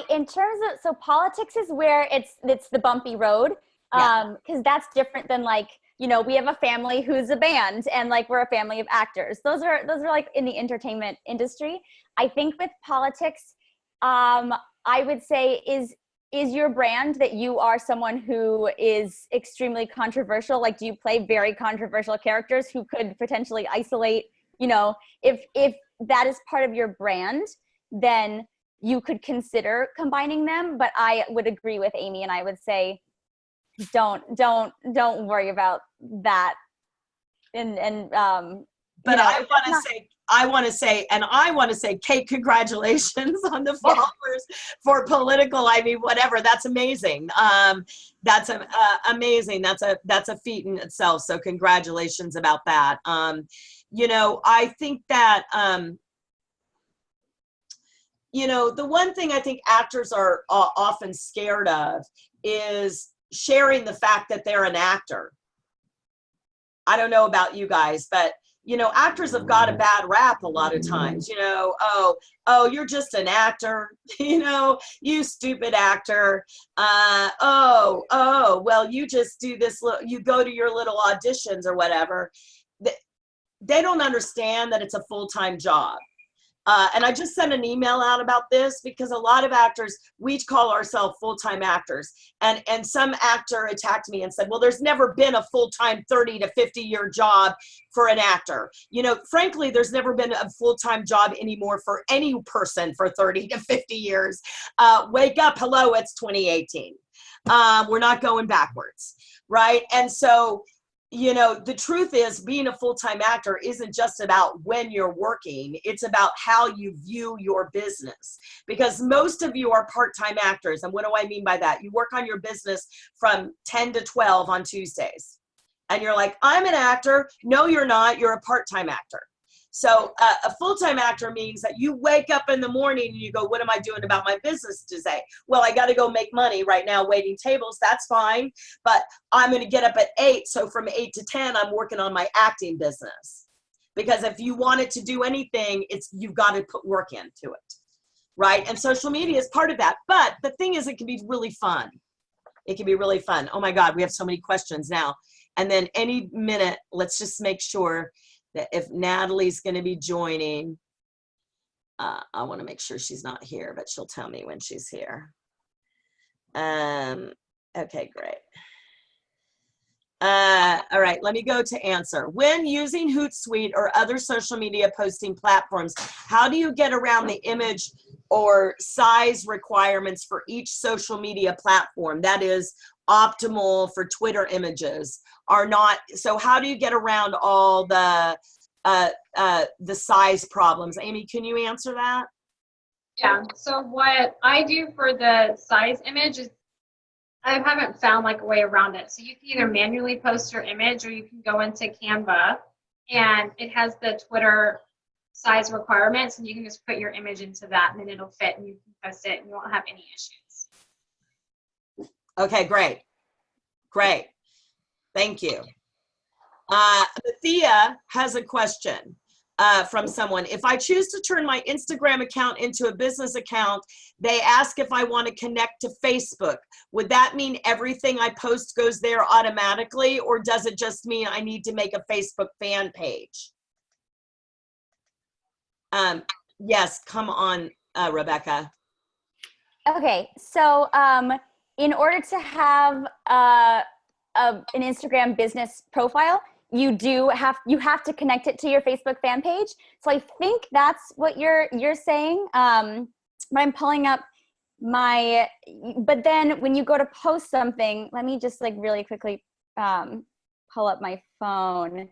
In terms of, so politics is where it's the bumpy road, because that's different than, like, you know, we have a family who's a band, and like we're a family of actors. Those are like in the entertainment industry. I think with politics, I would say is your brand that you are someone who is extremely controversial? Like, do you play very controversial characters who could potentially isolate, you know, if that is part of your brand, then you could consider combining them. But I would agree with Amy, and I would say don't worry about that.
But I want to say, Kate, congratulations on the followers for political. I mean, whatever. That's amazing. That's amazing. That's a feat in itself. So congratulations about that. You know, I think that, you know, the one thing I think actors are often scared of is sharing the fact that they're an actor. I don't know about you guys, but you know, actors have got a bad rap a lot of times, you know, oh, you're just an actor, you know, you stupid actor. Well, you just do this, you go to your little auditions or whatever. They don't understand that it's a full-time job. And I just sent an email out about this because a lot of actors, we call ourselves full-time actors. And some actor attacked me and said, well, there's never been a full-time 30 to 50-year job for an actor. You know, frankly, there's never been a full-time job anymore for any person for 30 to 50 years. Wake up, hello, it's 2018. We're not going backwards, right? And so, the truth is being a full-time actor isn't just about when you're working. It's about how you view your business, because most of you are part-time actors. And what do I mean by that? You work on your business from 10 to 12 on Tuesdays. And you're like, I'm an actor. No, you're not. You're a part-time actor. So a full-time actor means that you wake up in the morning and you go, what am I doing about my business today? Well, I got to go make money right now waiting tables. That's fine. But I'm going to get up at 8. So from 8 to 10, I'm working on my acting business. Because if you wanted to do anything, you've got to put work into it. Right? And social media is part of that. But the thing is, it can be really fun. It can be really fun. Oh my God, we have so many questions now. And then any minute, let's just make sure that if Natalie's going to be joining, I want to make sure she's not here, but she'll tell me when she's here. Okay, great. All right, let me go to answer. When using Hootsuite or other social media posting platforms, how do you get around the image or size requirements for each social media platform? That is optimal for Twitter images are not. So how do you get around all the size problems? Amy, can you answer that?
Yeah, so what I do for the size image is I haven't found like a way around it. So you can either manually post your image or you can go into Canva and it has the Twitter size requirements and you can just put your image into that and then it'll fit and you can post it and you won't have any issues.
Okay, great. Great. Thank you. Thea has a question from someone. If I choose to turn my Instagram account into a business account, they ask if I want to connect to Facebook. Would that mean everything I post goes there automatically, or does it just mean I need to make a Facebook fan page? Yes, come on, Rebecca.
Okay, so in order to have an Instagram business profile, you have to connect it to your Facebook fan page. So I think that's what you're saying. But I'm pulling up but then when you go to post something, let me just like really quickly pull up my phone.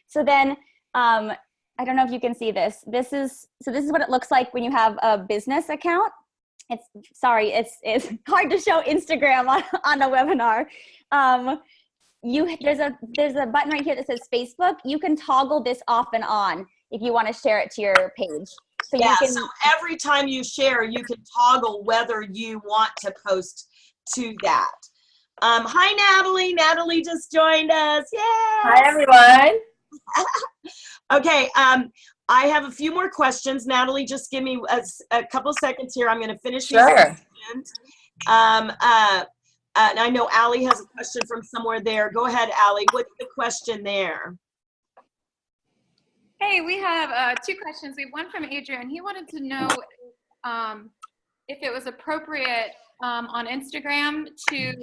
So then I don't know if you can see this. This is what it looks like when you have a business account. It's hard to show Instagram on a webinar. There's a button right here that says Facebook. You can toggle this off and on if you want to share it to your page. So
yeah,
you can,
so every time you share, you can toggle whether you want to post to that. Hi, Natalie. Natalie just joined us. Yay!
Hi, everyone.
Okay, I have a few more questions. Natalie, just give me a couple seconds here. I'm going to finish these questions. And I know Allie has a question from somewhere there. Go ahead, Allie. What's the question there?
Hey, we have 2 questions. We have one from Adrian. He wanted to know if it was appropriate on Instagram to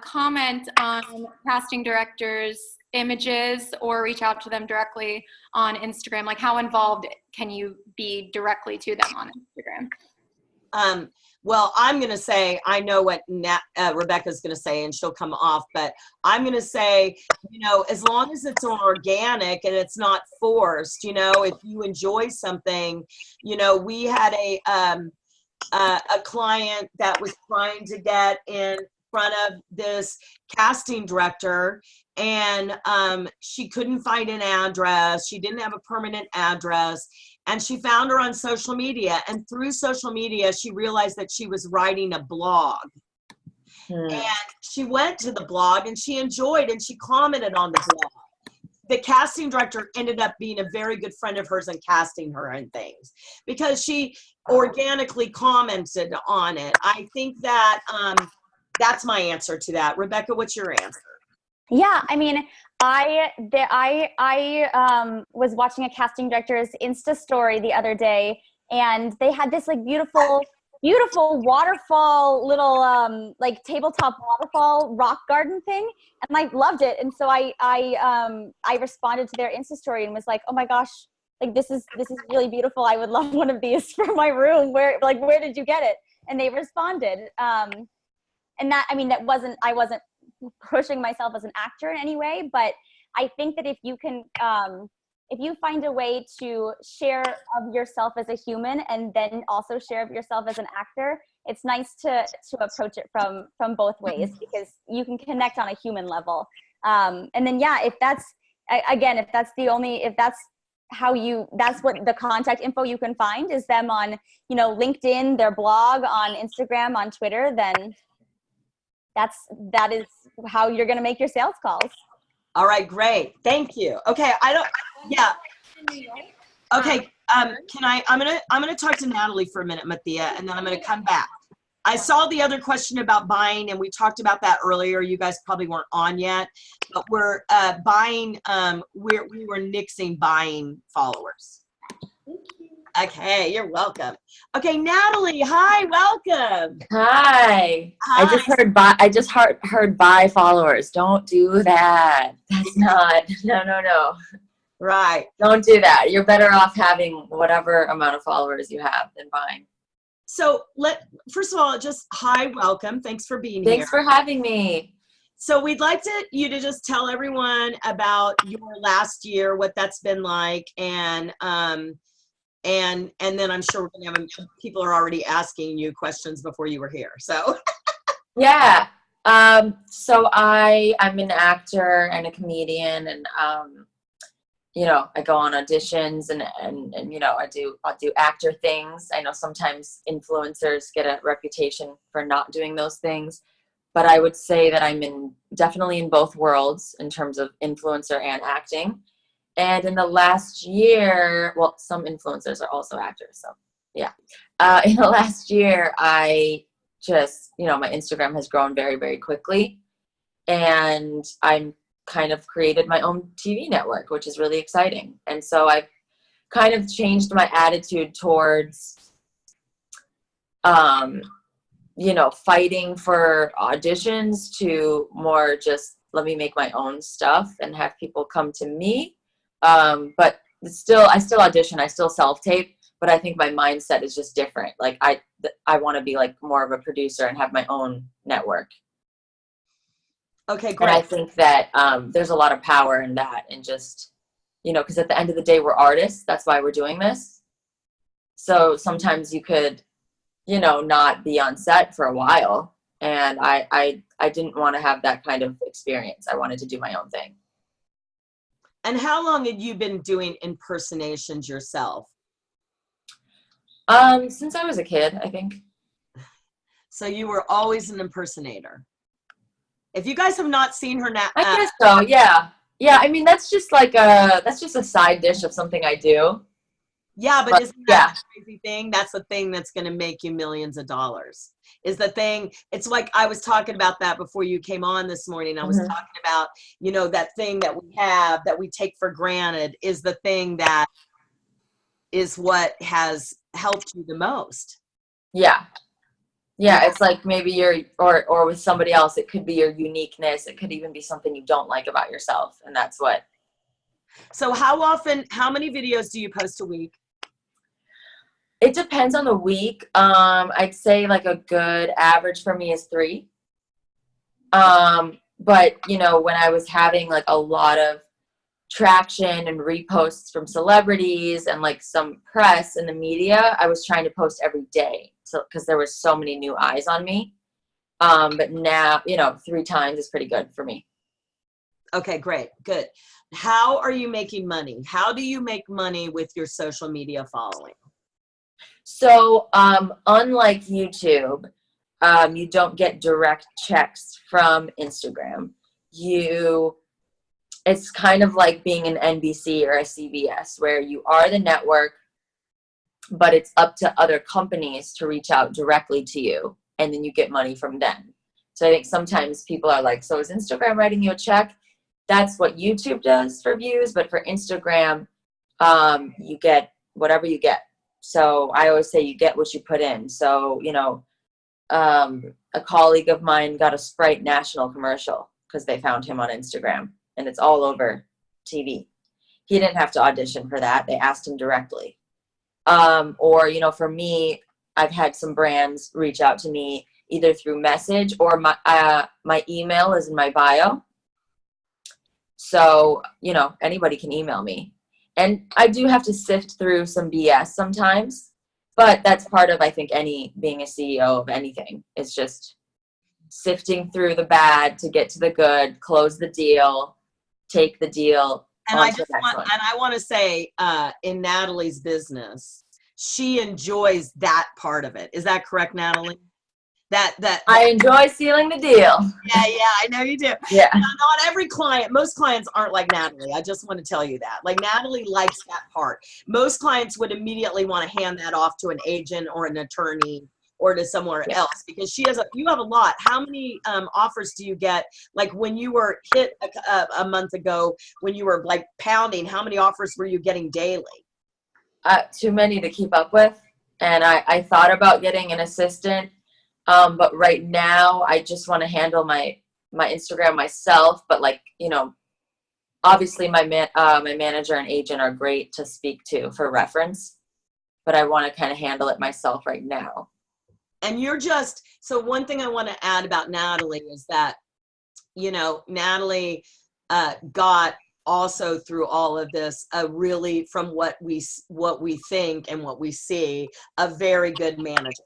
comment on casting directors' images or reach out to them directly on Instagram. Like, how involved can you be directly to them on Instagram?
Well, I'm going to say, I know what Rebecca's going to say, and she'll come off, but I'm going to say, as long as it's organic and it's not forced, if you enjoy something, we had a client that was trying to get in front of this casting director, and she couldn't find an address. She didn't have a permanent address. And she found her on social media, and through social media, she realized that she was writing a blog. And she went to the blog and she enjoyed and she commented on the blog. The casting director ended up being a very good friend of hers and casting her and things because she organically commented on it. I think that that's my answer to that. Rebecca, what's your answer?
yeah, I mean, I was watching a casting director's Insta story the other day, and they had this like beautiful waterfall, little like tabletop waterfall rock garden thing, and I loved it. And so I responded to their Insta story and was like, oh my gosh, like this is really beautiful. I would love one of these for my room. Where did you get it? And they responded. And that, I mean, I wasn't pushing myself as an actor in any way, but I think that if you find a way to share of yourself as a human and then also share of yourself as an actor, it's nice to approach it from both ways, because you can connect on a human level. And then, if that's what the contact info you can find is them on, LinkedIn, their blog, on Instagram, on Twitter, then that is how you're going to make your sales calls.
All right, great. Thank you. Okay, Okay, I'm gonna talk to Natalie for a minute, Mathia, and then I'm gonna come back. I saw the other question about buying, and we talked about that earlier. You guys probably weren't on yet, but we're buying. We were nixing buying followers. Okay, you're welcome. Okay, Natalie, hi, welcome.
Hi.
Hi.
I just heard buy followers. Don't do that. That's not. No.
Right.
Don't do that. You're better off having whatever amount of followers you have than buying.
So first of all, just hi, welcome. Thanks for being here.
Thanks for having me.
So we'd like you to just tell everyone about your last year, what that's been like, and then I'm sure we're gonna have people are already asking you questions before you were here. So
Yeah. So I'm an actor and a comedian, and I go on auditions and I'll do actor things. I know sometimes influencers get a reputation for not doing those things, but I would say that I'm definitely in both worlds in terms of influencer and acting. And in the last year, well, some influencers are also actors, so yeah. In the last year, I just, my Instagram has grown very, very quickly, and I'm kind of created my own TV network, which is really exciting. And so I've kind of changed my attitude towards, fighting for auditions to more just let me make my own stuff and have people come to me. But I still audition, I still self-tape, but I think my mindset is just different. Like I want to be like more of a producer and have my own network.
okay, great.
And I think that there's a lot of power in that, and just, because at the end of the day, we're artists. That's why we're doing this. So sometimes you could, not be on set for a while. And I didn't want to have that kind of experience. I wanted to do my own thing.
And how long had you been doing impersonations yourself?
Since I was a kid, I think.
So you were always an impersonator. If you guys have not seen her now,
I guess so. Yeah. I mean, that's just a side dish of something I do.
Yeah, but isn't that the crazy thing? That's the thing that's going to make you millions of dollars. Is the thing. It's like I was talking about that before you came on this morning. I was talking about, that thing that we have that we take for granted is the thing that is what has helped you the most.
Yeah. Yeah, it's like maybe or with somebody else, it could be your uniqueness. It could even be something you don't like about yourself. And that's what.
So how many videos do you post a week?
It depends on the week. I'd say like a good average for me is 3. But when I was having like a lot of traction and reposts from celebrities and like some press in the media, I was trying to post every day. So, because there were so many new eyes on me. But now, 3 times is pretty good for me.
Okay, great. Good. How are you making money? How do you make money with your social media following?
So, unlike YouTube, you don't get direct checks from Instagram. It's kind of like being an NBC or a CBS, where you are the network, but it's up to other companies to reach out directly to you, and then you get money from them. So I think sometimes people are like, so is Instagram writing you a check? That's what YouTube does for views, but for Instagram, you get whatever you get. So I always say you get what you put in. So, a colleague of mine got a Sprite National commercial because they found him on Instagram, and it's all over TV. He didn't have to audition for that. They asked him directly. Or, for me, I've had some brands reach out to me either through message or my email is in my bio. So, you know, anybody can email me. And I do have to sift through some BS sometimes, but that's part of, I think, being a CEO of anything. It's just sifting through the bad to get to the good, close the deal, take the deal.
And I want to say, in Natalie's business, she enjoys that part of it. Is that correct, Natalie?
I enjoy sealing the deal.
Yeah, I know you do.
Yeah.
Not every client, most clients aren't like Natalie. I just want to tell you that. Like, Natalie likes that part. Most clients would immediately want to hand that off to an agent or an attorney or to somewhere else, because you have a lot. How many offers do you get? Like, when you were hit a month ago, when you were like pounding, how many offers were you getting daily?
Too many to keep up with. And I thought about getting an assistant. But right now I just want to handle my Instagram myself. But, like, you know, obviously my manager and agent are great to speak to for reference, but I want to kind of handle it myself right now.
And so one thing I want to add about Natalie is that, you know, Natalie got also through all of this a really, from what we think and what we see, a very good manager.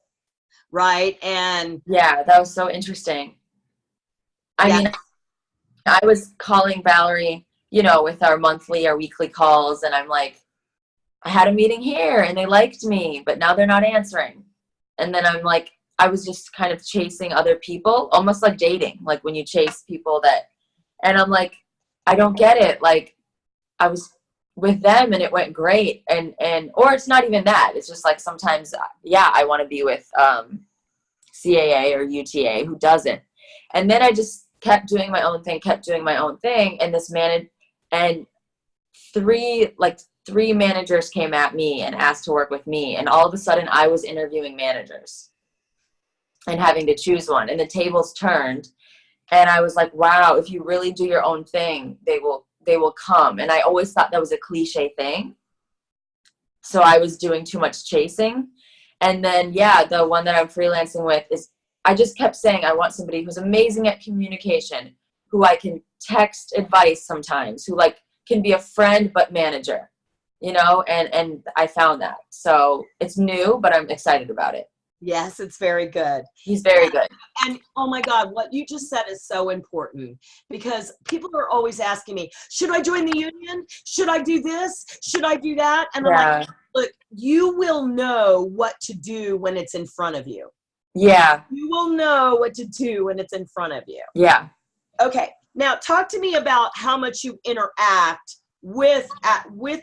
Right. And
yeah, that was so interesting. I mean, I was calling Valerie, you know, with our monthly or weekly calls, and I'm like, I had a meeting here and they liked me, but now they're not answering. And then I'm like, I was just kind of chasing other people, almost like dating, like when you chase people and I'm like, I don't get it. Like, I was with them and it went great. Or it's not even that. It's just like, sometimes, I want to be with CAA or UTA, who doesn't. And then I just kept doing my own thing. And three managers came at me and asked to work with me. And all of a sudden I was interviewing managers and having to choose one, and the tables turned. And I was like, wow, if you really do your own thing, they will come. And I always thought that was a cliche thing. So I was doing too much chasing. And then, the one that I'm freelancing with I just kept saying, I want somebody who's amazing at communication, who I can text advice sometimes, who like can be a friend, but manager, you know, and I found that. So it's new, but I'm excited about it.
Yes, it's very good.
He's very good.
And oh my God, what you just said is so important, because people are always asking me, should I join the union? Should I do this? Should I do that? And I'm like, look, you will know what to do when it's in front of you.
Yeah.
You will know what to do when it's in front of you.
Yeah.
Okay. Now talk to me about how much you interact with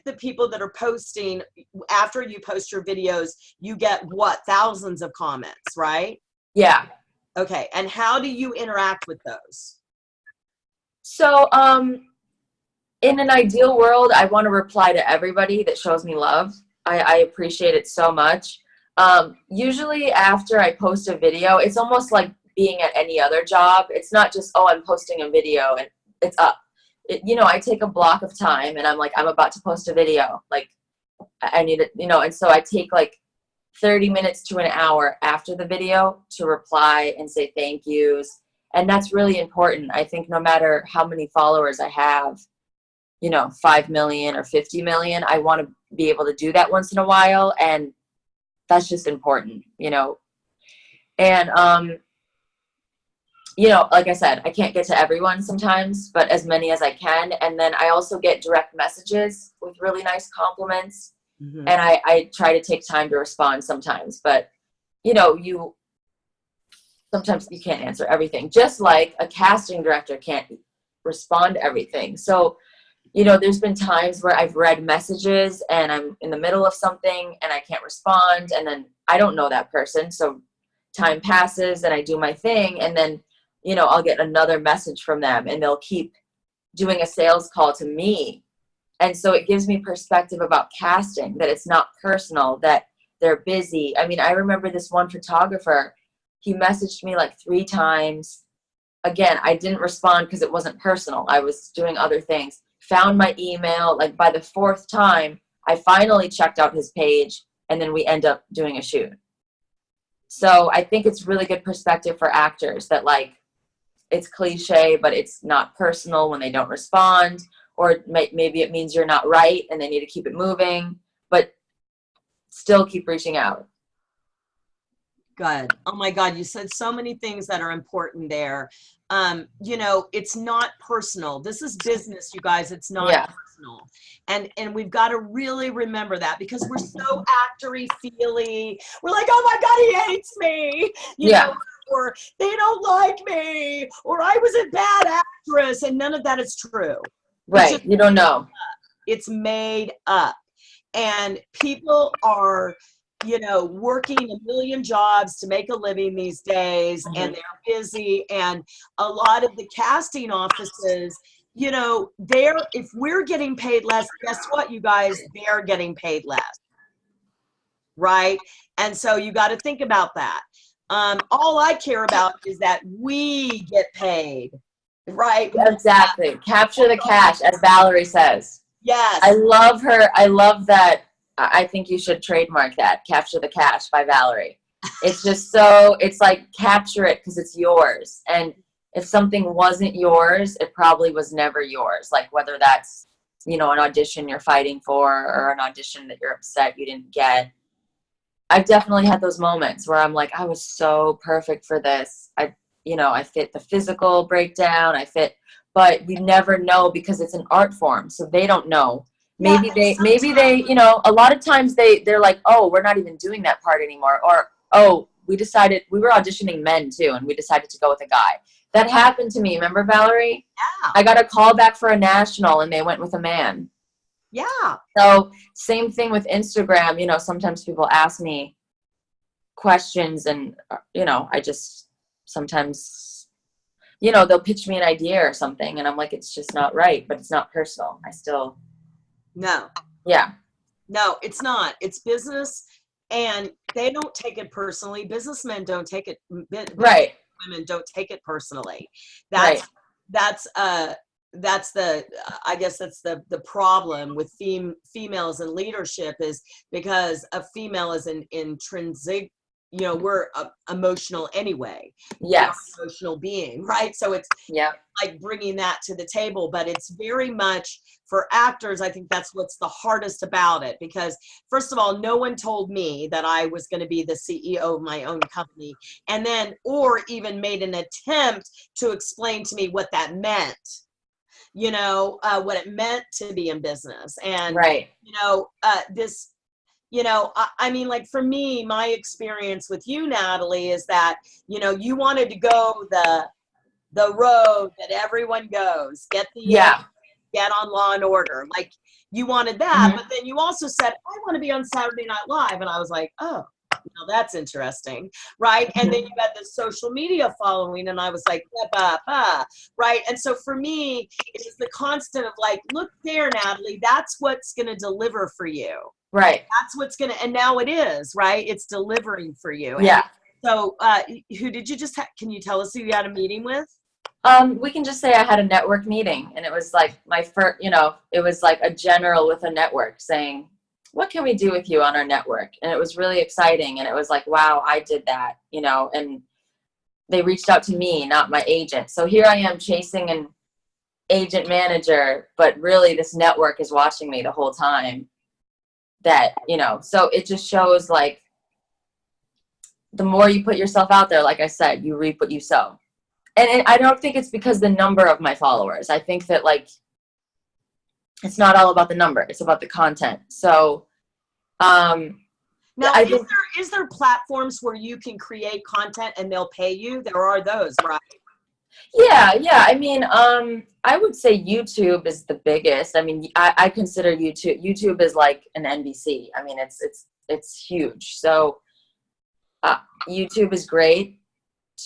the people that are posting. After you post your videos, you get thousands of comments, right?
Yeah.
Okay. And how do you interact with those?
So, in an ideal world, I want to reply to everybody that shows me love. I appreciate it so much. Usually after I post a video, it's almost like being at any other job. It's not just, I'm posting a video and it's up. I take a block of time and I'm like, I'm about to post a video. Like, I need it, and so I take like 30 minutes to an hour after the video to reply and say thank yous. And that's really important. I think no matter how many followers I have, 5 million or 50 million, I want to be able to do that once in a while. And that's just important, and, like I said, I can't get to everyone sometimes, but as many as I can. And then I also get direct messages with really nice compliments. Mm-hmm. And I try to take time to respond sometimes, but sometimes you can't answer everything, just like a casting director can't respond to everything. So, there's been times where I've read messages and I'm in the middle of something and I can't respond. And then I don't know that person. So time passes and I do my thing. And then, I'll get another message from them and they'll keep doing a sales call to me. And so it gives me perspective about casting, that it's not personal, that they're busy. I mean, I remember this one photographer, he messaged me like 3 times. Again, I didn't respond because it wasn't personal. I was doing other things. Found my email, like by the 4th time, I finally checked out his page and then we end up doing a shoot. So I think it's really good perspective for actors that like, it's cliche, but it's not personal when they don't respond, or maybe it means you're not right and they need to keep it moving, but still keep reaching out.
Good. Oh my God, you said so many things that are important there. You know, it's not personal. This is business, you guys. It's not personal. And we've got to really remember that, because we're so actory feely. We're like, oh my God, he hates me. You know, or they don't like me, or I was a bad actress, and none of that is true.
Right. You don't know.
It's made up. And people are, you know, working a million jobs to make a living these days, and they're busy. And a lot of the casting offices, you know, if we're getting paid less, guess what, you guys, they're getting paid less. Right? And so you got to think about that. All I care about is that we get paid, right?
Exactly. Capture the cash, as Valerie says.
Yes.
I love her. I love that. I think you should trademark that. Capture the cash by Valerie. It's just so, it's like capture it because it's yours. And if something wasn't yours, it probably was never yours. Like whether that's, you know, an audition you're fighting for, or an audition that you're upset you didn't get. I've definitely had those moments where I'm like, I was so perfect for this. I fit the physical breakdown, but we never know because it's an art form. So they don't know. Maybe they, you know, a lot of times they're like, oh, we're not even doing that part anymore. Or, oh, we were auditioning men too, and we decided to go with a guy. That happened to me. Remember, Valerie?
Yeah.
I got a call back for a national and they went with a man.
Yeah.
So same thing with Instagram. You know, sometimes people ask me questions and, you know, I just sometimes, you know, they'll pitch me an idea or something and I'm like, it's just not right, but it's not personal.
No.
Yeah.
No, it's not. It's business, and they don't take it personally. Businessmen don't take it.
Right.
Women don't take it personally.
Right.
That's the I guess that's the problem with females in leadership, is because a female is an intrinsic, you know, we're emotional anyway.
Yes.
We're an emotional being, right? So it's like bringing that to the table, but it's very much for actors. I think that's what's the hardest about it, because first of all, no one told me that I was going to be the CEO of my own company, and then, or even made an attempt to explain to me what that meant. You know, what it meant to be in business. And, you know, this, you know, I mean, like for me, my experience with you, Natalie, is that, you know, you wanted to go the road that everyone goes, get on Law and Order. Like you wanted that, but then you also said, I want to be on Saturday Night Live. And I was like, oh, now that's interesting, right? And then you had the social media following, and I was like, right? And so for me, it's the constant of like, look there, Natalie, that's what's going to deliver for you.
Right.
That's what's going to, and now it is, right? It's delivering for you.
Yeah.
And so who did you just can you tell us who you had a meeting with?
We can just say I had a network meeting, and it was like my first, you know, it was like a general with a network saying, what can we do with you on our network? And it was really exciting. And it was like, wow, I did that, you know, and they reached out to me, not my agent. So here I am chasing an agent manager, but really this network is watching me the whole time. That, you know, so it just shows like the more you put yourself out there, like I said, you reap what you sow. And I don't think it's because the number of my followers. I think that like, it's not all about the number. It's about the content. So,
now, is there platforms where you can create content and they'll pay you? There are those, right?
Yeah. I mean, I would say YouTube is the biggest. I mean, I consider YouTube is like an NBC. I mean, it's huge. So, YouTube is great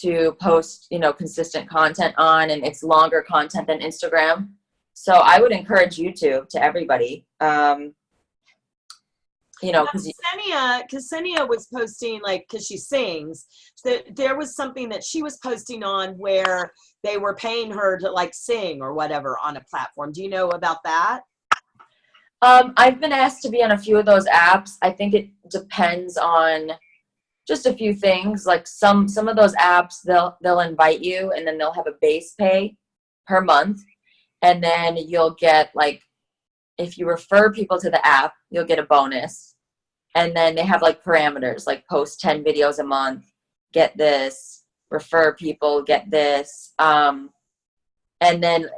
to post, you know, consistent content on, and it's longer content than Instagram. So I would encourage YouTube to everybody. You know, because
Ksenia was posting, like, because she sings, there was something that she was posting on where they were paying her to like sing or whatever on a platform. Do you know about that?
I've been asked to be on a few of those apps. I think it depends on just a few things. Like some of those apps, they'll invite you, and then they'll have a base pay per month, and then you'll get, like, if you refer people to the app, you'll get a bonus. And then they have like parameters, like post 10 videos a month, get this, refer people, get this. And then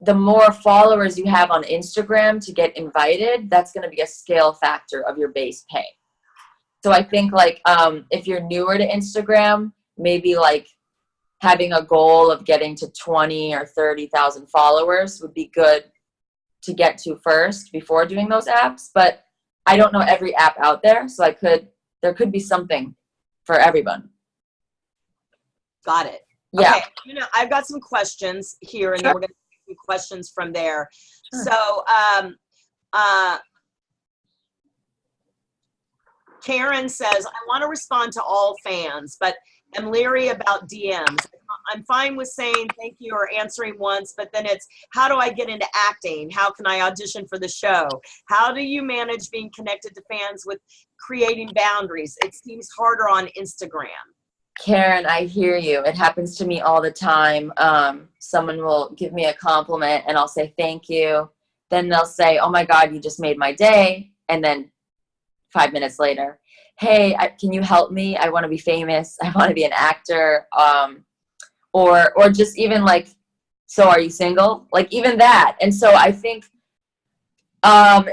the more followers you have on Instagram to get invited, that's going to be a scale factor of your base pay. So I think, like, if you're newer to Instagram, maybe like having a goal of getting to 20 or 30,000 followers would be good to get to first before doing those apps. But I don't know every app out there, so there could be something for everyone.
Got it.
Yeah.
Okay. I've got some questions here, and then we're going to take some questions from there.
Sure.
So, Karen says, I want to respond to all fans, but I'm leery about DMs. I'm fine with saying thank you or answering once, but then it's, how do I get into acting? How can I audition for the show? How do you manage being connected to fans with creating boundaries? It seems harder on Instagram.
Karen, I hear you. It happens to me all the time. Someone will give me a compliment and I'll say thank you. Then they'll say, oh my God, you just made my day. And then 5 minutes later, hey, can you help me? I want to be famous. I want to be an actor. Or just even like, so are you single? Like even that. And so I think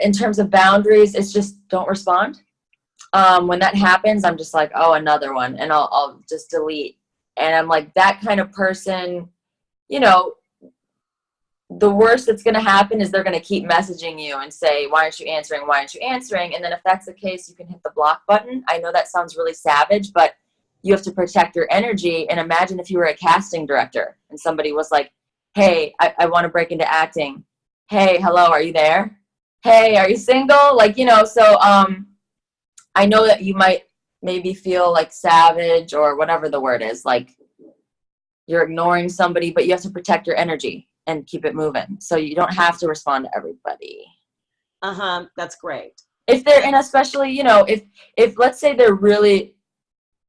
in terms of boundaries, it's just don't respond. When that happens, I'm just like, oh, another one. And I'll just delete. And I'm like, that kind of person, the worst that's going to happen is they're going to keep messaging you and say, why aren't you answering? Why aren't you answering? And then if that's the case, you can hit the block button. I know that sounds really savage, but you have to protect your energy. And imagine if you were a casting director and somebody was like, hey, I want to break into acting. Hey, hello, are you there? Hey, are you single? Like, so I know that you might maybe feel like savage or whatever the word is, like you're ignoring somebody, but you have to protect your energy and keep it moving. So you don't have to respond to everybody.
That's great.
If they're in, especially, if let's say they're really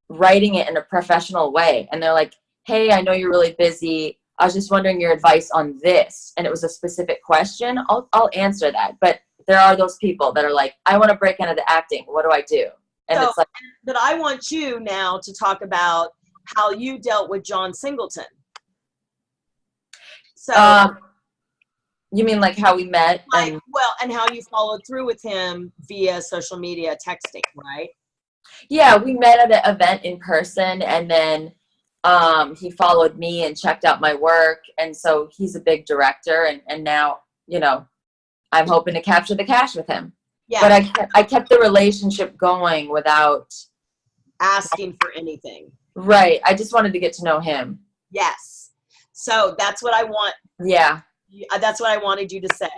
writing it in a professional way and they're like, hey, I know you're really busy. I was just wondering your advice on this. And it was a specific question. I'll answer that. But there are those people that are like, I want to break into the acting. What do I do? And
So,
it's like,
but I want you now to talk about how you dealt with John Singleton. So,
you mean like how we met? And
and how you followed through with him via social media, texting, right?
yeah, we met at an event in person, and then he followed me and checked out my work. And so he's a big director, and now, I'm hoping to capture the cash with him.
Yeah.
But I kept the relationship going without
Asking for anything.
Right. I just wanted to get to know him.
Yes. So that's what I want.
Yeah.
That's what I wanted you to say.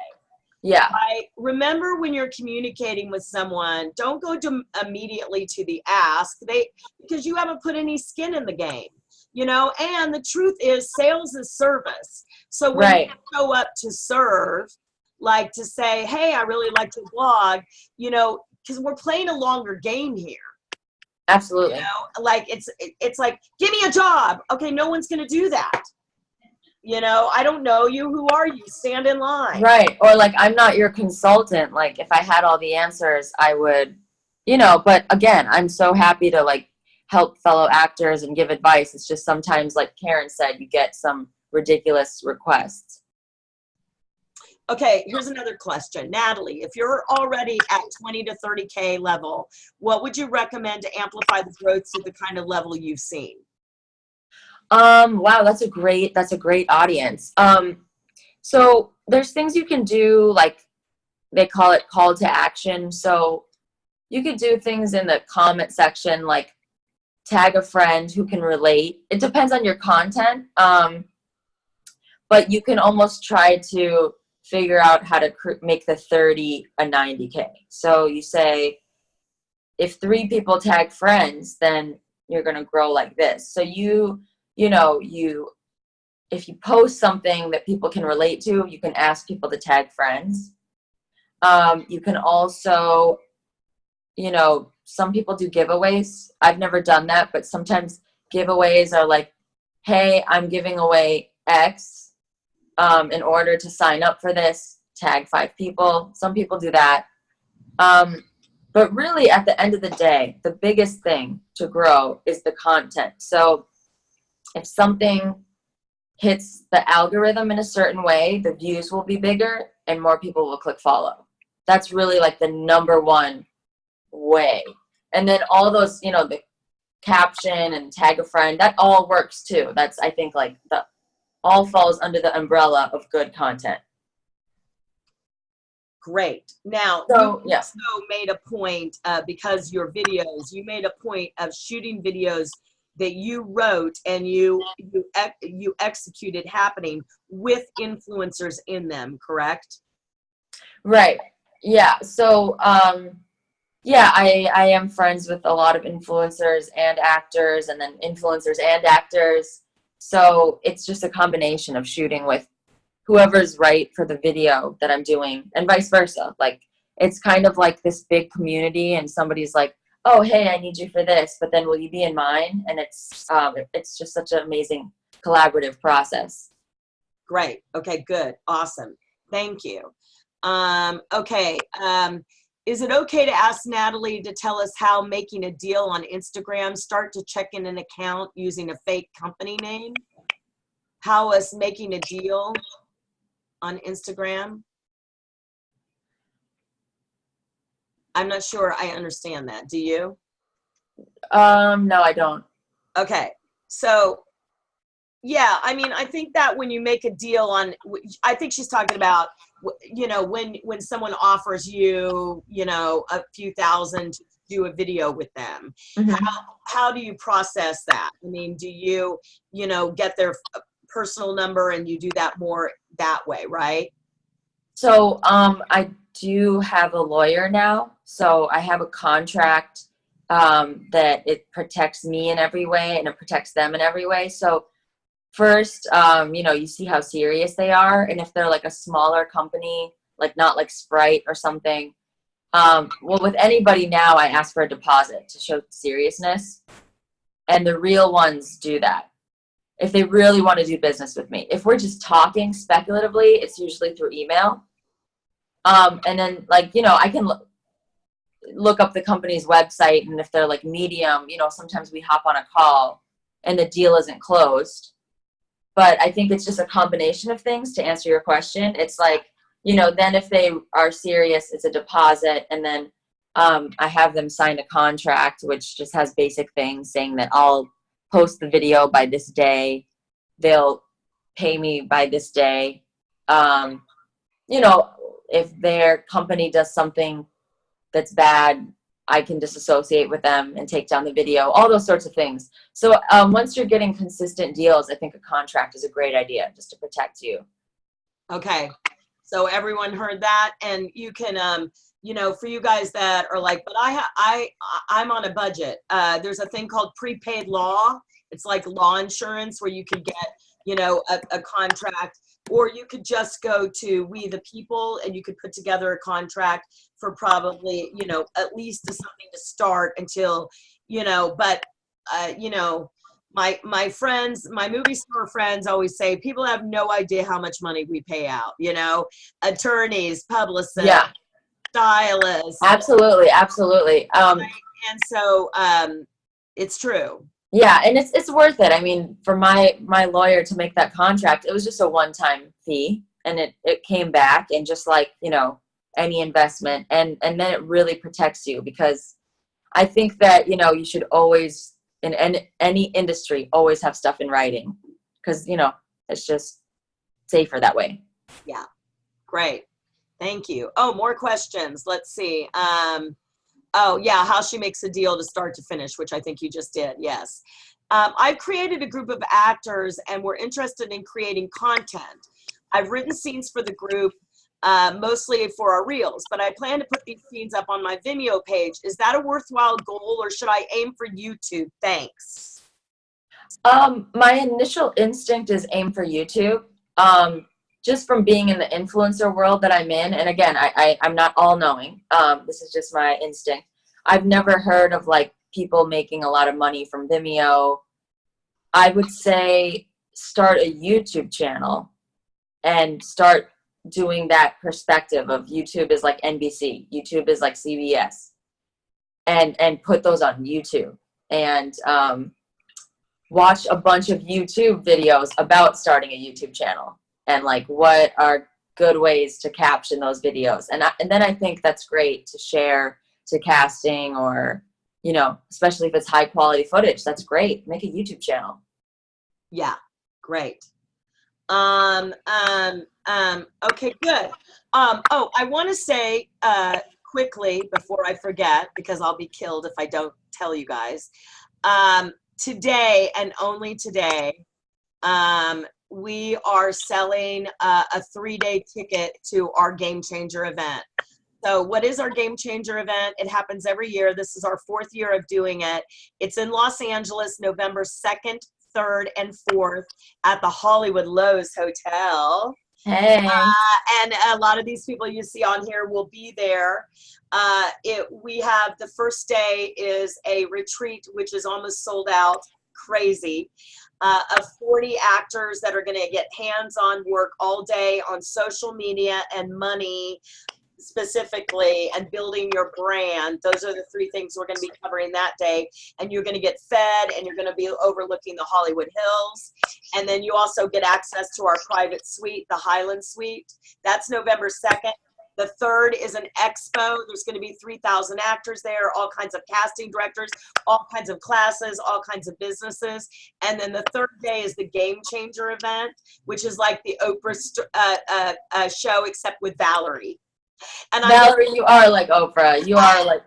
Yeah.
I remember when you're communicating with someone, don't go immediately to the ask, because you haven't put any skin in the game, and the truth is sales is service. So when
Right.
you show up to serve, like to say, hey, I really like your blog, because we're playing a longer game here.
Absolutely.
Like it's like, give me a job. Okay, no one's going to do that. I don't know you. Who are you? Stand in line.
Right. Or like, I'm not your consultant. Like if I had all the answers, I would, but again, I'm so happy to like help fellow actors and give advice. It's just sometimes, like Karen said, you get some ridiculous requests.
Okay, here's another question. Natalie, if you're already at 20 to 30K level, what would you recommend to amplify the growth to the kind of level you've seen?
Wow, that's a great audience. So there's things you can do, like they call it call to action. So you could do things in the comment section, like tag a friend who can relate. It depends on your content. But you can almost try to figure out how to make the 30 a 90K. So you say, if 3 people tag friends, then you're going to grow like this. So if you post something that people can relate to, you can ask people to tag friends. You can also, some people do giveaways. I've never done that, but sometimes giveaways are like, hey, I'm giving away X in order to sign up for this, tag 5 people. Some people do that. But really, at the end of the day, the biggest thing to grow is the content. So if something hits the algorithm in a certain way, the views will be bigger and more people will click follow. That's really like the number one way. And then all those, you know, the caption and tag a friend, that all works too. That's, I think, like all falls under the umbrella of good content.
Great. Now,
So,
you
yes.
also made a point, because your videos, you made a point of shooting videos that you wrote and you executed happening with influencers in them, correct?
Right. Yeah. So, yeah, I am friends with a lot of influencers and actors, and then influencers and actors. So it's just a combination of shooting with whoever's right for the video that I'm doing, and vice versa. Like, it's kind of like this big community, and somebody's like, oh, hey, I need you for this, but then will you be in mine? And it's just such an amazing collaborative process.
Great. Okay, good. Awesome. Thank you. Okay. Is it okay to ask Natalie to tell us how making a deal on Instagram, start to check in an account using a fake company name? How is making a deal on Instagram? I'm not sure I understand that. Do you?
No, I don't.
Okay. So, yeah, I mean, I think that when you make a deal on, I think she's talking about, you know, when someone offers you, you know, a few thousand to do a video with them,
Mhm.
how do you process that? I mean, do you, you know, get their personal number and you do that more that way, right?
So, I do have a lawyer now. So I have a contract that it protects me in every way and it protects them in every way. So first, you know, you see how serious they are. And if they're like a smaller company, like not like Sprite or something, well, with anybody now, I ask for a deposit to show seriousness. And the real ones do that if they really want to do business with me. If we're just talking speculatively, it's usually through email. And then, like, you know, I can look up the company's website, and if they're like medium, you know, sometimes we hop on a call and the deal isn't closed. But I think it's just a combination of things to answer your question. It's like, you know, then if they are serious, it's a deposit. And then I have them sign a contract, which just has basic things saying that I'll post the video by this day. They'll pay me by this day. You know, if their company does something that's bad, I can disassociate with them and take down the video, all those sorts of things. So once you're getting consistent deals, I think a contract is a great idea just to protect you.
Okay. So everyone heard that, and you can, you know, for you guys that are like, but I'm on a budget. There's a thing called prepaid law. It's like law insurance where you could get, you know, a contract, or you could just go to We the People and you could put together a contract for probably, you know, at least something to start until, you know, but, you know, my friends, my movie star friends always say people have no idea how much money we pay out, you know, attorneys, publicists,
Yeah,
stylists.
absolutely. Absolutely.
And so it's true.
Yeah, and it's worth it. I mean, for my lawyer to make that contract, it was just a one-time fee, and it came back, and just like, you know, any investment, and then it really protects you, because I think that, you know, you should always, in any industry, always have stuff in writing, because, you know, it's just safer that way.
Yeah, great. Thank you. Oh, more questions. Let's see. Oh, yeah, how she makes a deal to start to finish, which I think you just did. Yes. I've created a group of actors and we're interested in creating content. I've written scenes for the group, mostly for our reels, but I plan to put these scenes up on my Vimeo page. Is that a worthwhile goal, or should I aim for YouTube? Thanks.
My initial instinct is aim for YouTube. Just from being in the influencer world that I'm in, and again, I'm not all knowing. This is just my instinct. I've never heard of like people making a lot of money from Vimeo. I would say start a YouTube channel and start doing that perspective of YouTube is like NBC, YouTube is like CBS, and put those on YouTube, and watch a bunch of YouTube videos about starting a YouTube channel and like what are good ways to caption those videos. And then I think that's great to share to casting, or, you know, especially if it's high quality footage, that's great. Make a YouTube channel.
Yeah, great. Okay, good. Oh, I want to say quickly before I forget, because I'll be killed if I don't tell you guys. Today and only today, we are selling a 3-day ticket to our Game Changer event. So what is our Game Changer event? It happens every year. This is our 4th year of doing it. It's in Los Angeles, November 2nd, 3rd, and 4th at the Hollywood Lowe's Hotel.
Hey.
And a lot of these people you see on here will be there. We have the first day is a retreat, which is almost sold out, crazy, of 40 actors that are going to get hands-on work all day on social media and money specifically, and building your brand. Those are the 3 things we're going to be covering that day. And you're going to get fed, and you're going to be overlooking the Hollywood Hills. And then you also get access to our private suite, the Highland Suite. That's November 2nd. The 3rd is an expo. There's going to be 3,000 actors there, all kinds of casting directors, all kinds of classes, all kinds of businesses. And then the 3rd day is the Game Changer event, which is like the Oprah show, except with Valerie. And
Valerie, you are like Oprah. You are like.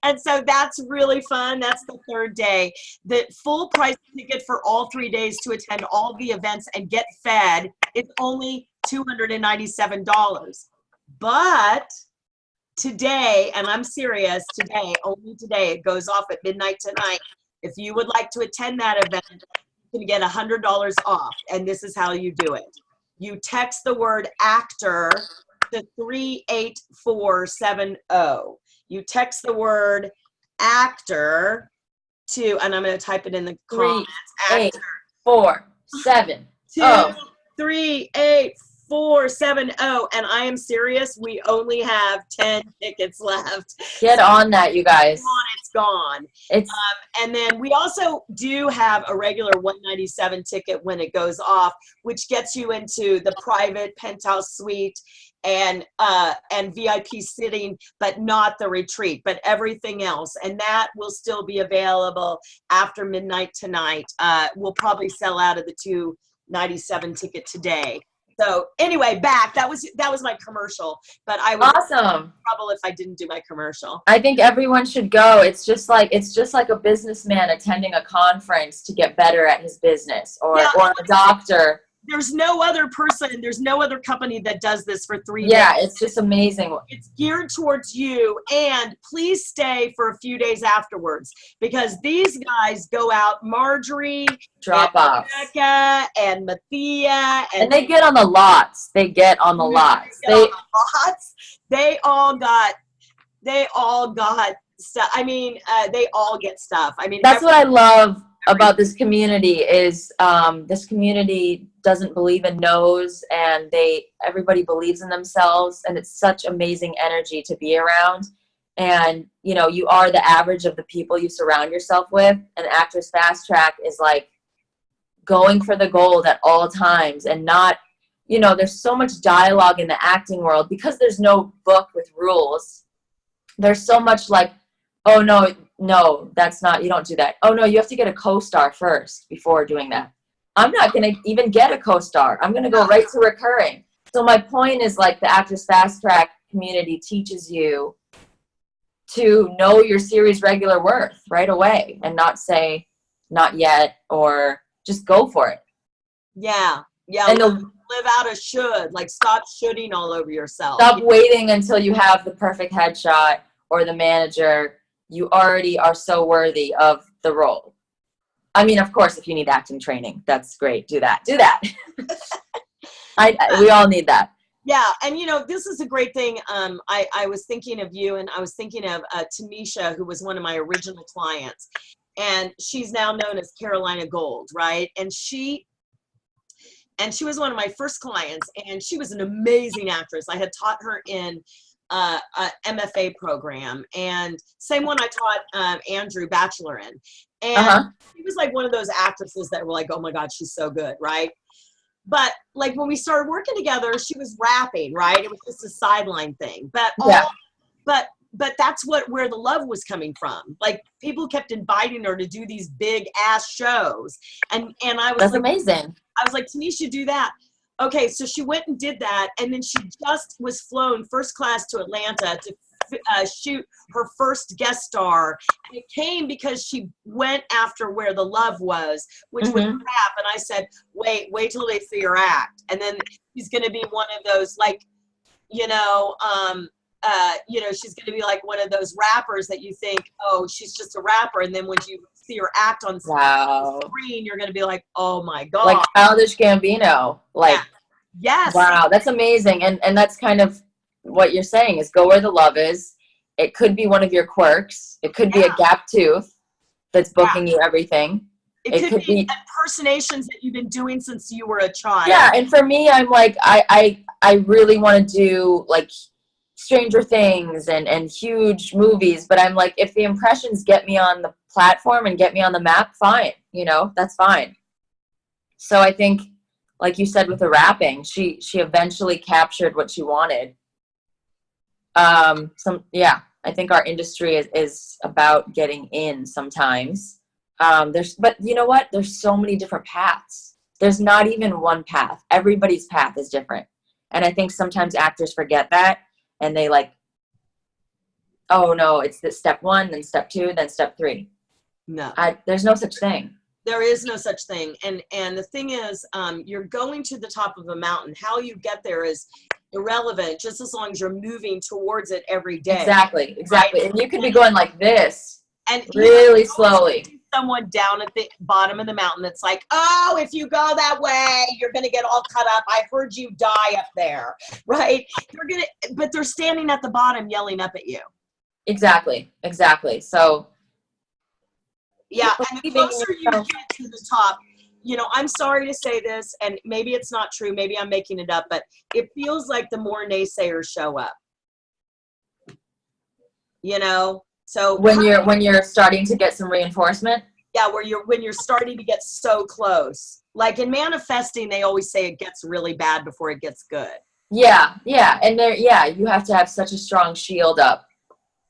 And so that's really fun. That's the 3rd day. The full price ticket for all 3 days to attend all the events and get fed is only $297. But today, and I'm serious, today, only today, it goes off at midnight tonight. If you would like to attend that event, you can get $100 off. And this is how you do it. You text the word actor to 38470. You text the word actor to, and I'm going to type it in the comments.
38470.
38470. And I am serious. We only have 10 tickets left.
Get on that, you guys.
It's gone. And then we also do have a regular $197 ticket when it goes off, which gets you into the private penthouse suite and VIP sitting, but not the retreat, but everything else. And that will still be available after midnight tonight. We'll probably sell out of the $297 ticket today. So anyway, back. That was my commercial, but I would
awesome.
have trouble if I didn't do my commercial.
I think everyone should go. It's just like a businessman attending a conference to get better at his business, or a doctor.
There's no other person, there's no other company that does this for 3 days.
Yeah, it's just amazing.
It's geared towards you, and please stay for a few days afterwards, because these guys go out, Marjorie,
drop off,
Rebecca, and Mathia,
and they get on the lots. They get on the lots. They
all got stuff. I mean, they all get stuff. I mean,
that's what I love about this community is this community doesn't believe in no's, and everybody believes in themselves, and it's such amazing energy to be around. And you know, you are the average of the people you surround yourself with, and Actors Fast Track is like going for the gold at all times, and not, you know, there's so much dialogue in the acting world because there's no book with rules. There's so much like, oh no, that's not, you don't do that. Oh no, you have to get a co-star first before doing that. I'm not going to even get a co-star. I'm going to go right to recurring. So my point is, like, the Actors Fast Track community teaches you to know your series regular worth right away, and not say not yet, or just go for it.
Yeah.
And
live out a should, like, stop shoulding all over yourself.
Stop waiting until you have the perfect headshot or the manager. You already are so worthy of the role. I mean, of course, if you need acting training, that's great. Do that. We all need that.
Yeah, and this is a great thing. I was thinking of you, and I was thinking of Tanisha, who was one of my original clients, and she's now known as Carolina Gold, right? And she was one of my first clients, and she was an amazing actress. I had taught her in a MFA program, and same one I taught Andrew Bachelor in, and she was like one of those actresses that were like, oh my God, she's so good, right? But like when we started working together, she was rapping, right? It was just a sideline thing. But but that's where the love was coming from. Like people kept inviting her to do these big ass shows. And I was
That's
like,
amazing.
I was like, Tanisha, do that. Okay, so she went and did that, and then she just was flown first class to Atlanta to shoot her first guest star. And it came because she went after where the love was, which was rap. And I said, wait till they see her act, and then she's going to be one of those like, she's going to be like one of those rappers that you think, oh, she's just a rapper, and then when you see her act on screen, you're going to be like, oh my God,
like Childish Gambino, like.
Yeah. Yes.
Wow, that's amazing. And that's kind of what you're saying is go where the love is. It could be one of your quirks. It could be a gap tooth that's booking you everything.
It could be impersonations that you've been doing since you were a child.
Yeah, and for me, I'm like, I really want to do like Stranger Things and huge movies, but I'm like, if the impressions get me on the platform and get me on the map, fine. That's fine. So I think, like you said with the rapping, she eventually captured what she wanted. I think our industry is about getting in sometimes. But you know what? There's so many different paths. There's not even one path. Everybody's path is different. And I think sometimes actors forget that, and they like, oh no, it's this step 1, then step 2, then step 3.
No.
There's no such thing.
There is no such thing. And the thing is, you're going to the top of a mountain. How you get there is irrelevant, just as long as you're moving towards it every day.
Exactly.
Right?
And you could be going like this,
and
really slowly.
Someone down at the bottom of the mountain that's like, oh, if you go that way, you're going to get all cut up. I heard you die up there, right? But they're standing at the bottom yelling up at you.
Exactly. So,
yeah, and the closer you get to the top, I'm sorry to say this, and maybe it's not true, maybe I'm making it up, but it feels like the more naysayers show up. So
when you're starting to get some reinforcement?
Yeah, when you're starting to get so close. Like in manifesting, they always say it gets really bad before it gets good.
Yeah. And you have to have such a strong shield up.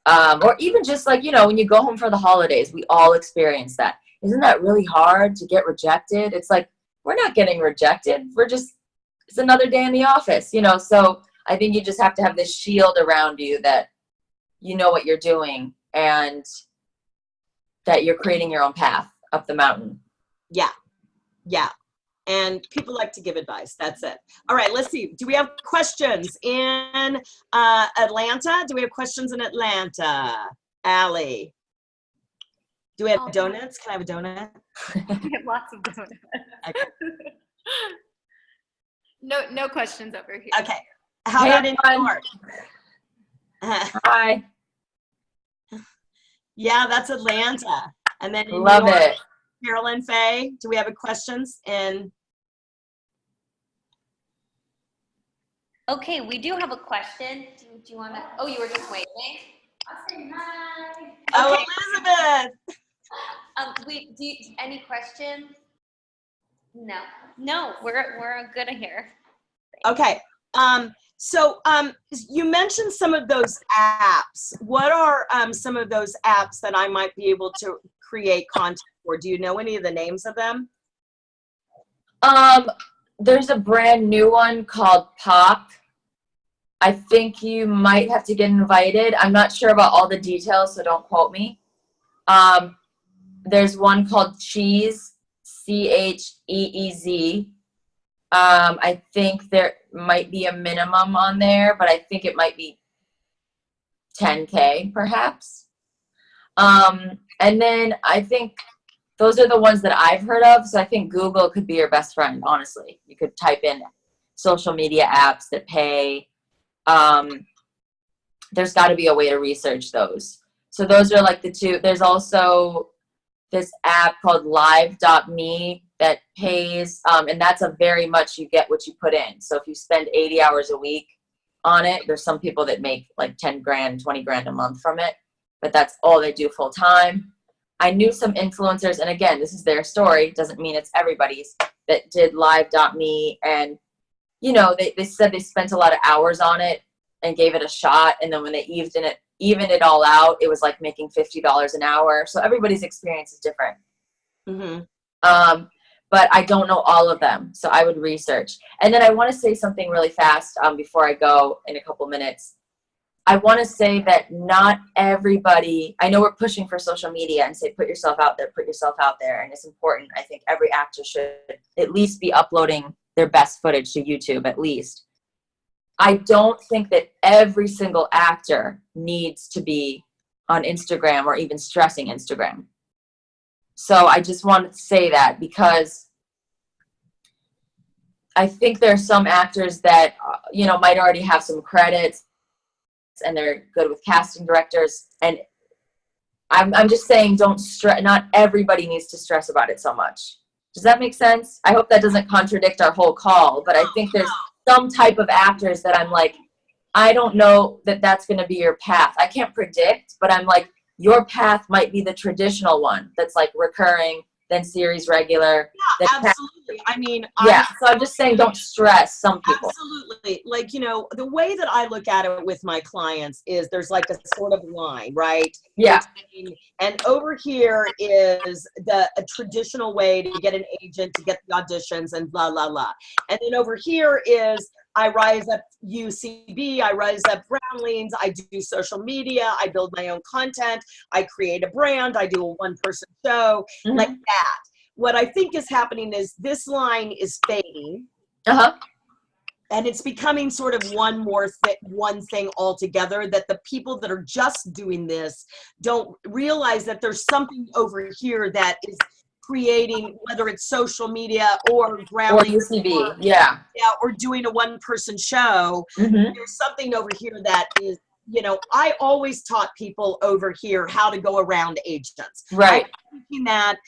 Or even just like, when you go home for the holidays, we all experience that. Isn't that really hard to get rejected? It's like, we're not getting rejected. It's another day in the office, So I think you just have to have this shield around you that you know what you're doing and that you're creating your own path up the mountain.
Yeah. And people like to give advice. That's it. All right, let's see. Do we have questions in Atlanta? Do we have questions in Atlanta? Allie. Do we have donuts? Can I have a donut?
We have lots of donuts.
Okay.
No questions over here.
Okay. How about in New York?
Hi.
Yeah, that's Atlanta. And then in
Love
New York,
it.
Carolyn Faye, do we have questions?
Okay, we do have a question. Do you want to? Oh, you were just waiting. I'll say hi.
Oh,
Okay.
Elizabeth.
Any questions? No, we're good here.
Okay. So you mentioned some of those apps. What are some of those apps that I might be able to create content for? Do you know any of the names of them?
There's a brand new one called Pop. I think you might have to get invited. I'm not sure about all the details, so don't quote me. There's one called Cheese, CHEEZ. I think there might be a minimum on there, but I think it might be 10K perhaps. And then I think those are the ones that I've heard of. So I think Google could be your best friend, honestly. You could type in social media apps that pay. There's got to be a way to research those. So those are like the two. There's also this app called live.me that pays, and that's a very much you get what you put in. So if you spend 80 hours a week on it, there's some people that make like 10 grand, 20 grand a month from it, but that's all they do full time. I knew some influencers, and again, this is their story, doesn't mean it's everybody's, that did live.me, and you know, they said they spent a lot of hours on it and gave it a shot, and then when they evened it all out, it was like making $50 an hour. So everybody's experience is different.
Mm-hmm.
But I don't know all of them, so I would research. And then I want to say something really fast before I go in a couple minutes. I want to say that not everybody, I know we're pushing for social media and say, put yourself out there, and it's important. I think every actor should at least be uploading their best footage to YouTube, at least. I don't think that every single actor needs to be on Instagram or even stressing Instagram. So I just wanted to say that, because I think there are some actors that, you know, might already have some credits and they're good with casting directors. And I'm just saying, don't stress. Not everybody needs to stress about it so much. Does that make sense? I hope that doesn't contradict our whole call, but I think there's some type of actors that I'm like, I don't know that that's going to be your path. I can't predict, but I'm like, your path might be the traditional one that's like recurring, then series regular.
Yeah, absolutely. I mean,
yeah. So I'm just saying, don't stress some people.
Absolutely. Like, you know, the way that I look at it with my clients is there's like a sort of line, right?
Yeah.
And over here is a traditional way to get an agent, to get the auditions and blah, blah, blah. And then over here is I rise up UCB, I rise up Brownleans, I do social media, I build my own content, I create a brand, I do a one-person show, like that. What I think is happening is this line is fading. And it's becoming sort of one thing altogether, that the people that are just doing this don't realize that there's something over here that is creating, whether it's social media or grounding,
or UCB, yeah,
or doing a one-person show.
Mm-hmm.
There's something over here that is, you know, I always taught people over here how to go around agents.
Right.
I'm teaching that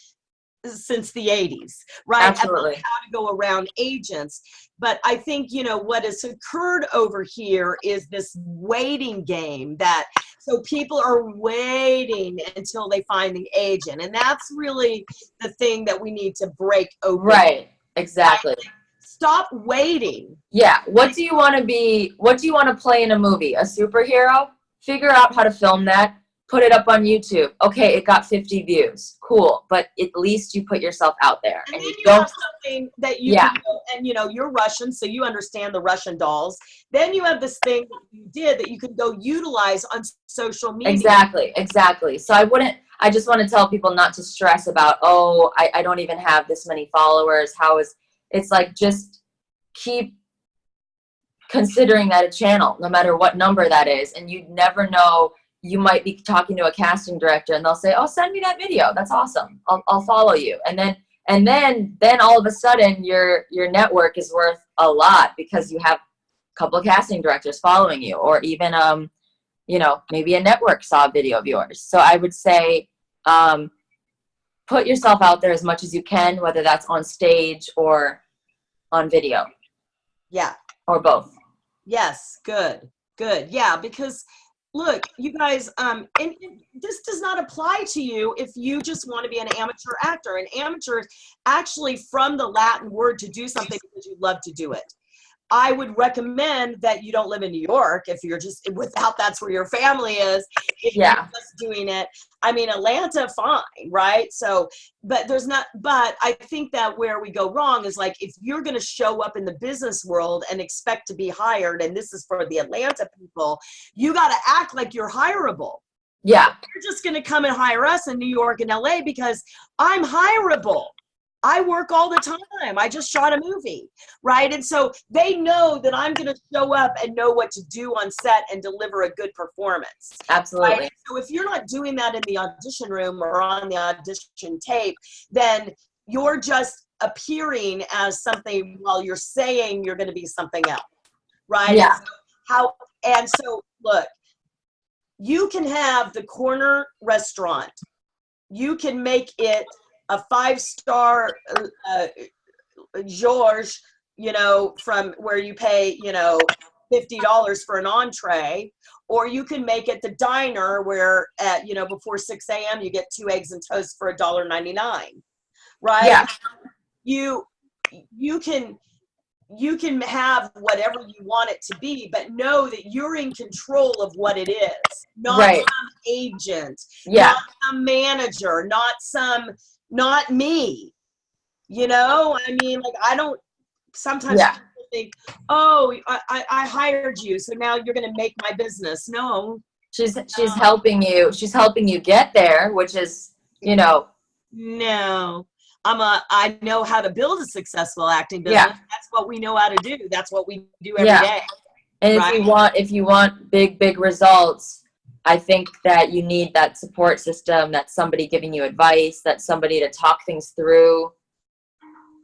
since the 80s, right?
Absolutely.
How to go around agents. But I think, you know, what has occurred over here is this waiting game, that so people are waiting until they find the agent. And that's really the thing that we need to break open.
Right. Exactly.
Stop waiting.
Yeah. What do you want to be? What do you want to play in a movie? A superhero? Figure out how to film that. Put it up on YouTube. Okay, it got 50 views. Cool. But at least you put yourself out there.
And then you
don't
have something that you can go, and you know, you're Russian, so you understand the Russian dolls. Then you have this thing that you did that you can go utilize on social media.
Exactly. So I just want to tell people not to stress about, oh, I don't even have this many followers. It's like, just keep considering that a channel, no matter what number that is. And you never know. You might be talking to a casting director and they'll say, oh, send me that video. That's awesome. I'll follow you. And then all of a sudden your network is worth a lot, because you have a couple of casting directors following you, or even, you know, maybe a network saw a video of yours. So I would say, put yourself out there as much as you can, whether that's on stage or on video.
Yeah.
Or both.
Yes. Good. Yeah. Because look, you guys, and this does not apply to you if you just want to be an amateur actor. An amateur is actually from the Latin word to do something because you love to do it. I would recommend that you don't live in New York if you're just without, that's where your family is. If you're just doing it. I mean, Atlanta, fine, right? So, but I think that where we go wrong is, like, if you're going to show up in the business world and expect to be hired, and this is for the Atlanta people, you got to act like you're hireable.
Yeah.
You're just going to come and hire us in New York and LA because I'm hireable. I work all the time. I just shot a movie, right? And so they know that I'm going to show up and know what to do on set and deliver a good performance.
Absolutely.
Right? So if you're not doing that in the audition room or on the audition tape, then you're just appearing as something while you're saying you're going to be something else, right?
Yeah.
And so look, you can have the corner restaurant. You can make it a 5-star George, from where you pay, $50 for an entree, or you can make it the diner where at, before 6 a.m. you get 2 eggs and toast for $1.99, right?
Yeah.
You can have whatever you want it to be, but know that you're in control of what it is, not
Right.
some agent,
Yeah.
not some manager, not me. I mean, like, I don't, sometimes
Yeah.
people think, oh, I hired you, so now you're going to make my business. No,
She's helping you. She's helping you get there, which is,
no. I know how to build a successful acting business.
Yeah.
That's what we know how to do. That's what we do every day.
And
Right.
if you want big results, I think that you need that support system, that somebody giving you advice, that somebody to talk things through.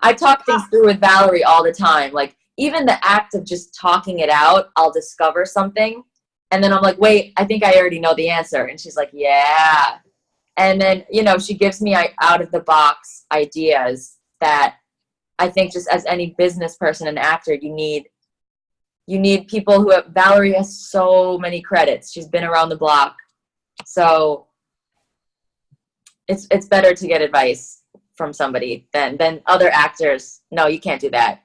I talk things through with Valerie all the time. Like, even the act of just talking it out, I'll discover something. And then I'm like, wait, I think I already know the answer. And she's like, yeah. And then, she gives me out of the box ideas that I think, just as any business person and actor, you need people who Valerie has so many credits. She's been around the block. So it's better to get advice from somebody than other actors. No, you can't do that,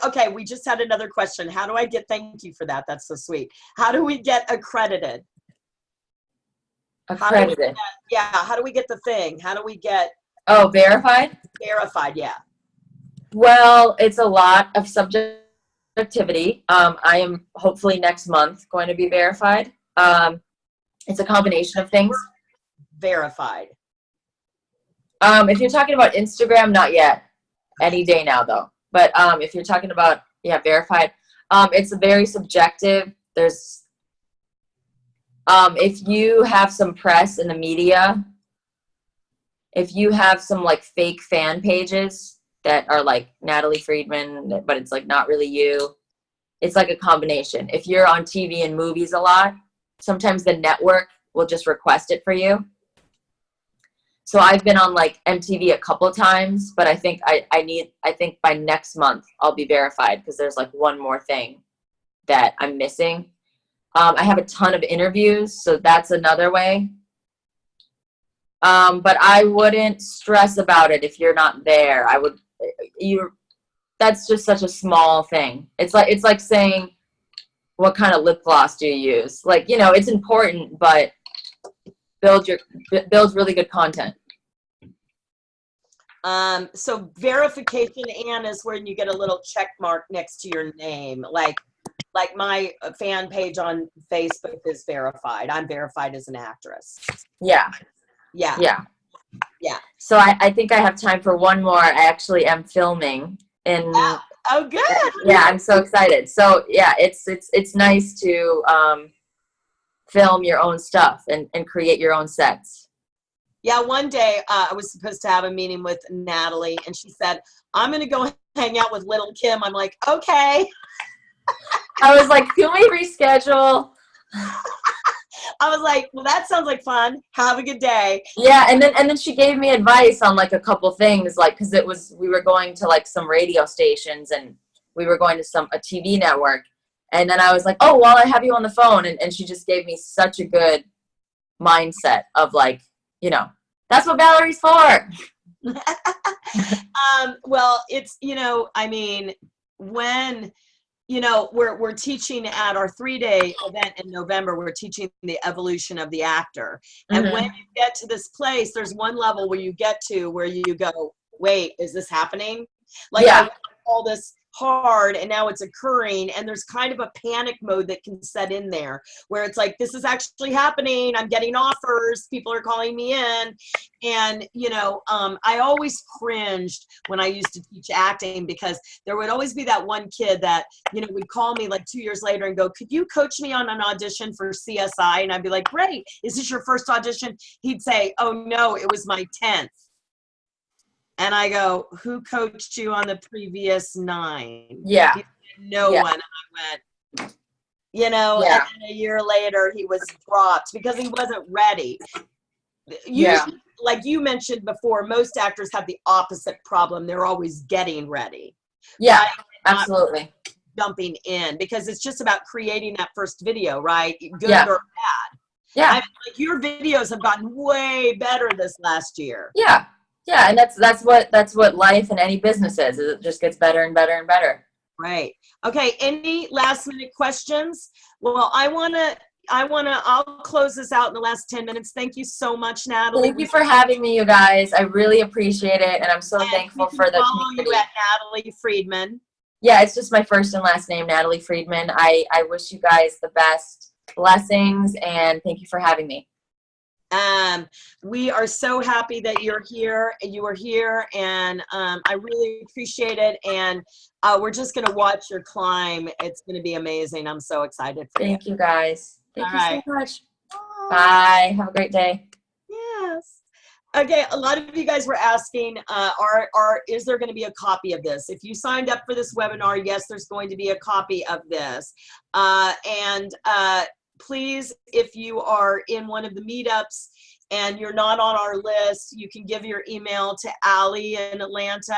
Okay, we just had another question. How do I get, thank you for that. That's so sweet. How do we get accredited?
Accredited.
How do we get the thing? How do we get
Verified?
verified? Yeah.
Well, it's a lot of subjectivity. I am hopefully next month going to be verified. It's a combination of things.
Verified.
If you're talking about Instagram, not yet. Any day now, though. But if you're talking about, verified, it's very subjective. There's, if you have some press in the media, if you have some like fake fan pages that are like Natalie Friedman, but it's like not really you, it's like a combination. If you're on TV and movies a lot, sometimes the network will just request it for you. So I've been on like MTV a couple of times, but I think I think by next month I'll be verified, because there's like one more thing that I'm missing. I have a ton of interviews, so that's another way. But I wouldn't stress about it if you're not there. That's just such a small thing. It's like saying, what kind of lip gloss do you use? Like, it's important, but build really good content.
So verification, Anne, is when you get a little check mark next to your name. Like my fan page on Facebook is verified. I'm verified as an actress.
Yeah. So I think I have time for one more. I actually am filming in.
Oh, good.
Yeah, I'm so excited. So yeah, it's nice to film your own stuff and create your own sets.
Yeah, one day I was supposed to have a meeting with Natalie, and she said, I'm going to go hang out with Little Kim. I'm like, okay.
I was like, can we reschedule?
I was like, well, that sounds like fun. Have a good day.
Yeah, and then she gave me advice on like a couple things, like, because we were going to like some radio stations and we were going to a TV network. And then I was like, oh, while I have you on the phone, and she just gave me such a good mindset of like, that's what Valerie's for.
Well, it's, I mean, when, we're teaching at our 3-day event in November, we're teaching the evolution of the actor. And
Mhm.
when you get to this place, there's one level where you get to where you go, wait, is this happening? Like,
Yeah.
I worked all this hard and now it's occurring, and there's kind of a panic mode that can set in there where it's like, this is actually happening, I'm getting offers, people are calling me in. And I always cringed when I used to teach acting, because there would always be that one kid that would call me like 2 years later and go, could you coach me on an audition for CSI? And I'd be like, great, is this your first audition? He'd say, oh no, it was my 10th. And I go, who coached you on the previous 9?
Yeah.
He said, no
Yeah.
one. And I went, you know,
Yeah.
and then a year later he was dropped because he wasn't ready.
Yeah.
Usually, like you mentioned before, most actors have the opposite problem. They're always getting ready.
Yeah,
right? Not
absolutely.
jumping in, because it's just about creating that first video, right? Good
Yeah.
or bad.
Yeah.
Like your videos have gotten way better this last year.
Yeah. Yeah. And that's what life and any business is. It just gets better and better and better.
Right. Okay. Any last minute questions? Well, I'll close this out in the last 10 minutes. Thank you so much, Natalie.
Thank you for having me, you guys. I really appreciate it. And I'm so
And
thankful
we can
for the
follow
community.
you at Natalie Friedman.
Yeah, it's just my first and last name, Natalie Friedman. I wish you guys the best blessings and thank you for having me.
We are so happy that you're here. You are here, and I really appreciate it. And we're just going to watch your climb. It's going to be amazing. I'm so excited for you.
Thank you guys. Thank
All
you
right.
so much. Bye. Have a great day.
Yes. Okay, a lot of you guys were asking, is there going to be a copy of this? If you signed up for this webinar, yes, there's going to be a copy of this. Please, if you are in one of the meetups and you're not on our list, you can give your email to Allie in Atlanta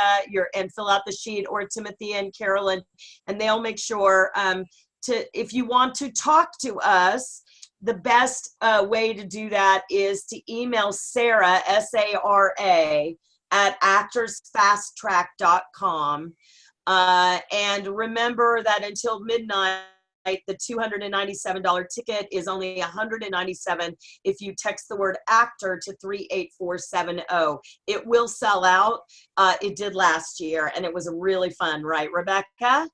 and fill out the sheet, or Timothy and Carolyn, and they'll make sure if you want to talk to us, the best way to do that is to email Sarah, S-A-R-A, at actorsfasttrack.com. And remember that until midnight, the $297 ticket is only $197 if you text the word actor to 38470. It will sell out. It did last year, and it was really fun, right, Rebecca?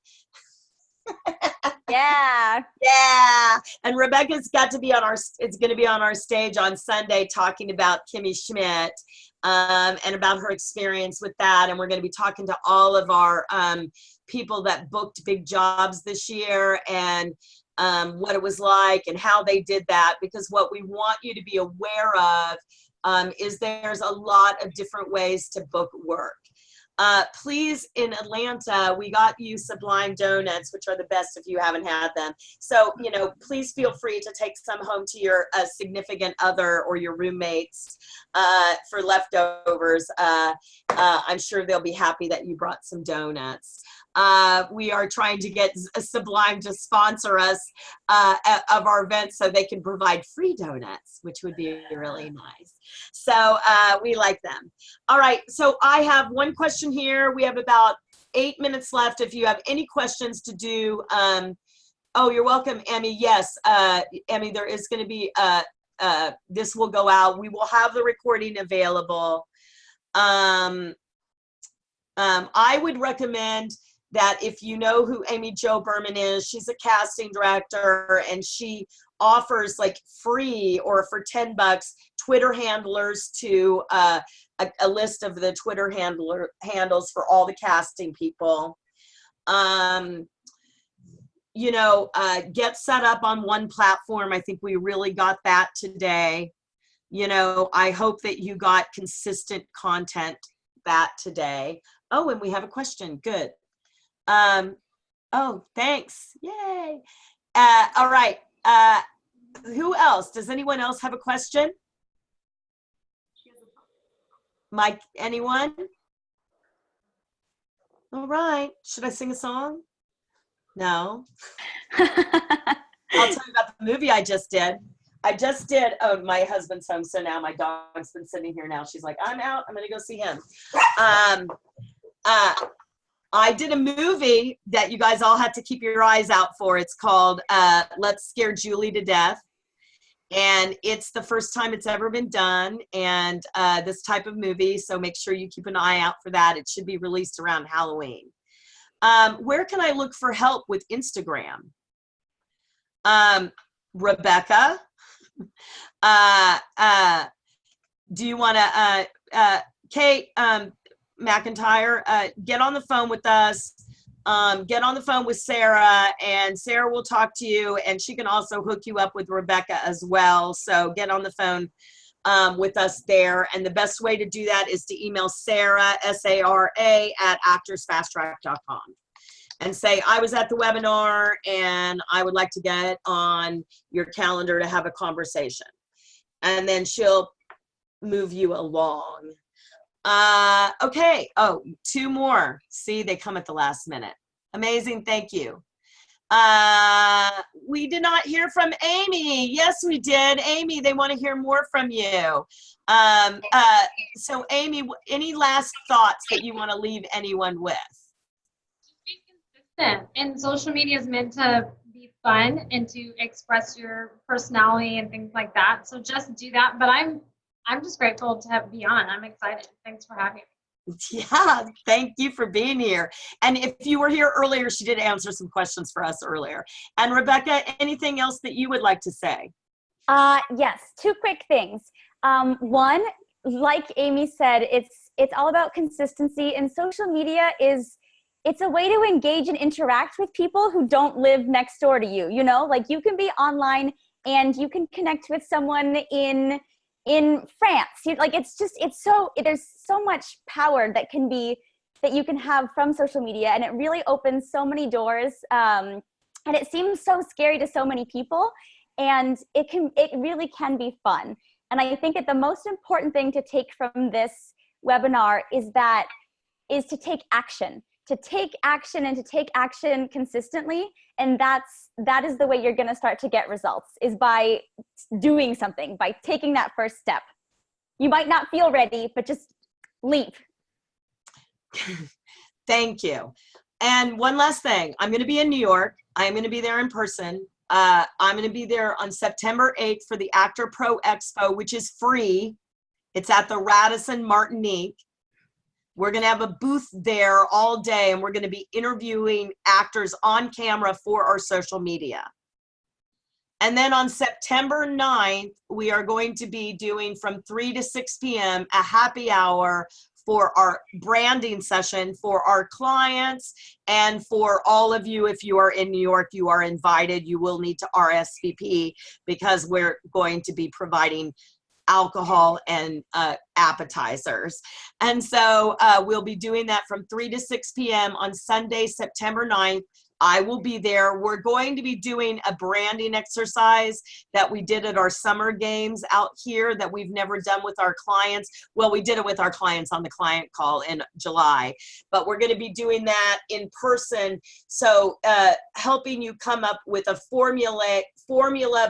Yeah.
Yeah. And Rebecca's got to be on it's going to be on our stage on Sunday talking about Kimmy Schmidt and about her experience with that. And we're going to be talking to all of our people that booked big jobs this year and what it was like and how they did that. Because what we want you to be aware of is there's a lot of different ways to book work. Please, in Atlanta, we got you Sublime Donuts, which are the best if you haven't had them. So, please feel free to take some home to your significant other or your roommates for leftovers. I'm sure they'll be happy that you brought some donuts. We are trying to get Sublime to sponsor us of our event so they can provide free donuts, which would be really nice. So we like them. All right, so I have one question here. We have about 8 minutes left. If you have any questions to do, oh, you're welcome, Emmy. Yes, Emmy, there is going to be, this will go out. We will have the recording available. I would recommend that if you know who Amy Jo Berman is, she's a casting director, and she offers like free or for $10 Twitter handlers to a list of the Twitter handles for all the casting people. Get set up on one platform. I think we really got that today. I hope that you got consistent content that today. Oh, and we have a question. Good. Oh, thanks. Yay. All right. Who else? Does anyone else have a question? Mike, anyone? All right. Should I sing a song? No. I'll tell you about the movie I just did. Oh, my husband's home, so now my dog's been sitting here now. She's like, I'm out. I'm going to go see him. I did a movie that you guys all have to keep your eyes out for. It's called Let's Scare Julie to Death. And it's the first time it's ever been done, and this type of movie, so make sure you keep an eye out for that. It should be released around Halloween. Where can I look for help with Instagram? Rebecca, do you want to, Kate McIntyre, get on the phone with us. Get on the phone with Sarah, and Sarah will talk to you, and she can also hook you up with Rebecca as well. So get on the phone with us there. And the best way to do that is to email Sarah, S-A-R-A, at actorsfasttrack.com. And say, I was at the webinar and I would like to get on your calendar to have a conversation. And then she'll move you along. Okay. Oh, 2 more. See, they come at the last minute. Amazing. Thank you. We did not hear from Amy. Yes, we did. Amy, they want to hear more from you. So Amy, any last thoughts that you want to leave anyone with?
Be consistent. And social media is meant to be fun and to express your personality and things like that. So just do that. But I'm just grateful to be on. I'm excited. Thanks for having me.
Yeah, thank you for being here. And if you were here earlier, she did answer some questions for us earlier. And Rebecca, anything else that you would like to say?
Yes, 2 quick things. One, like Amy said, it's all about consistency, and social media it's a way to engage and interact with people who don't live next door to you. You know, like you can be online and you can connect with someone in France. There's so much power that you can have from social media, and it really opens so many doors. And it seems so scary to so many people, and it really can be fun. And I think that the most important thing to take from this webinar is to take action. To take action and to take action consistently. And that is the way you're going to start to get results, is by doing something, by taking that first step. You might not feel ready, but just leap.
Thank you. And one last thing, I'm going to be in New York. I'm going to be there in person. I'm going to be there on September 8th for the Actor Pro Expo, which is free. It's at the Radisson Martinique. We're going to have a booth there all day, and we're going to be interviewing actors on camera for our social media. And then on September 9th, we are going to be doing from 3 to 6 p.m. a happy hour for our branding session for our clients and for all of you. If you are in New York, you are invited. You will need to RSVP because we're going to be providing alcohol and appetizers. And so we'll be doing that from 3 to 6 p.m. on Sunday, September 9th. I will be there. We're going to be doing a branding exercise that we did at our summer games out here that we've never done with our clients. Well, we did it with our clients on the client call in July, but we're going to be doing that in person. So helping you come up with a formula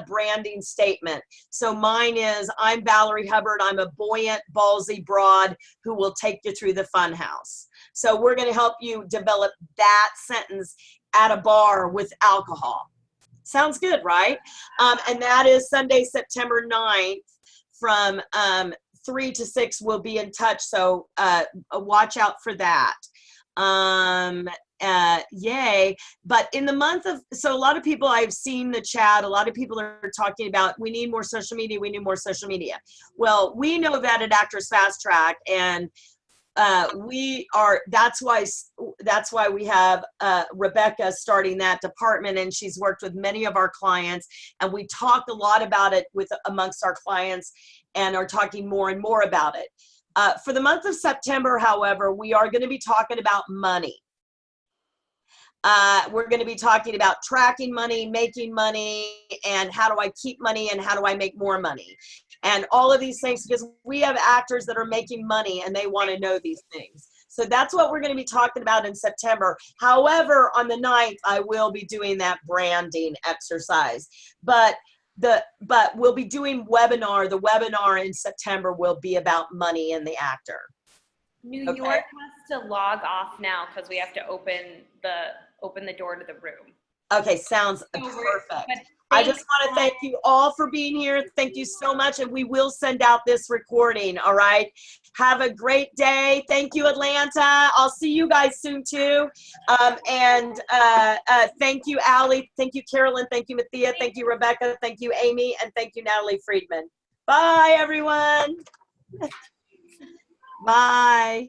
branding statement. So mine is, I'm Valerie Hubbard. I'm a buoyant, ballsy broad who will take you through the fun house. So we're going to help you develop that sentence at a bar with alcohol. Sounds good, right? And that is Sunday, September 9th from 3 to 6. We'll be in touch, so watch out for that. Yay. But in the month of, so a lot of people, I've seen the chat, a lot of people are talking about, we need more social media, we need more social media. Well, we know that at Actors Fast Track, and that's why we have Rebecca starting that department, and she's worked with many of our clients, and we talk a lot about it amongst our clients and are talking more and more about it. For the month of September, however, we are going to be talking about money. We're going to be talking about tracking money, making money, and how do I keep money and how do I make more money? And all of these things, because we have actors that are making money and they want to know these things. So that's what we're going to be talking about in September. However, on the 9th, I will be doing that branding exercise. But we'll be doing webinar. The webinar in September will be about money and the actor.
New York has to log off now because we have to open the door to the room.
Okay, sounds perfect. I just want to thank you all for being here. Thank you so much, and we will send out this recording, all right? Have a great day. Thank you, Atlanta. I'll see you guys soon, too. Thank you, Allie. Thank you, Carolyn. Thank you, Mathia. Thank you, Rebecca. Thank you, Amy. And thank you, Natalie Friedman. Bye, everyone. Bye.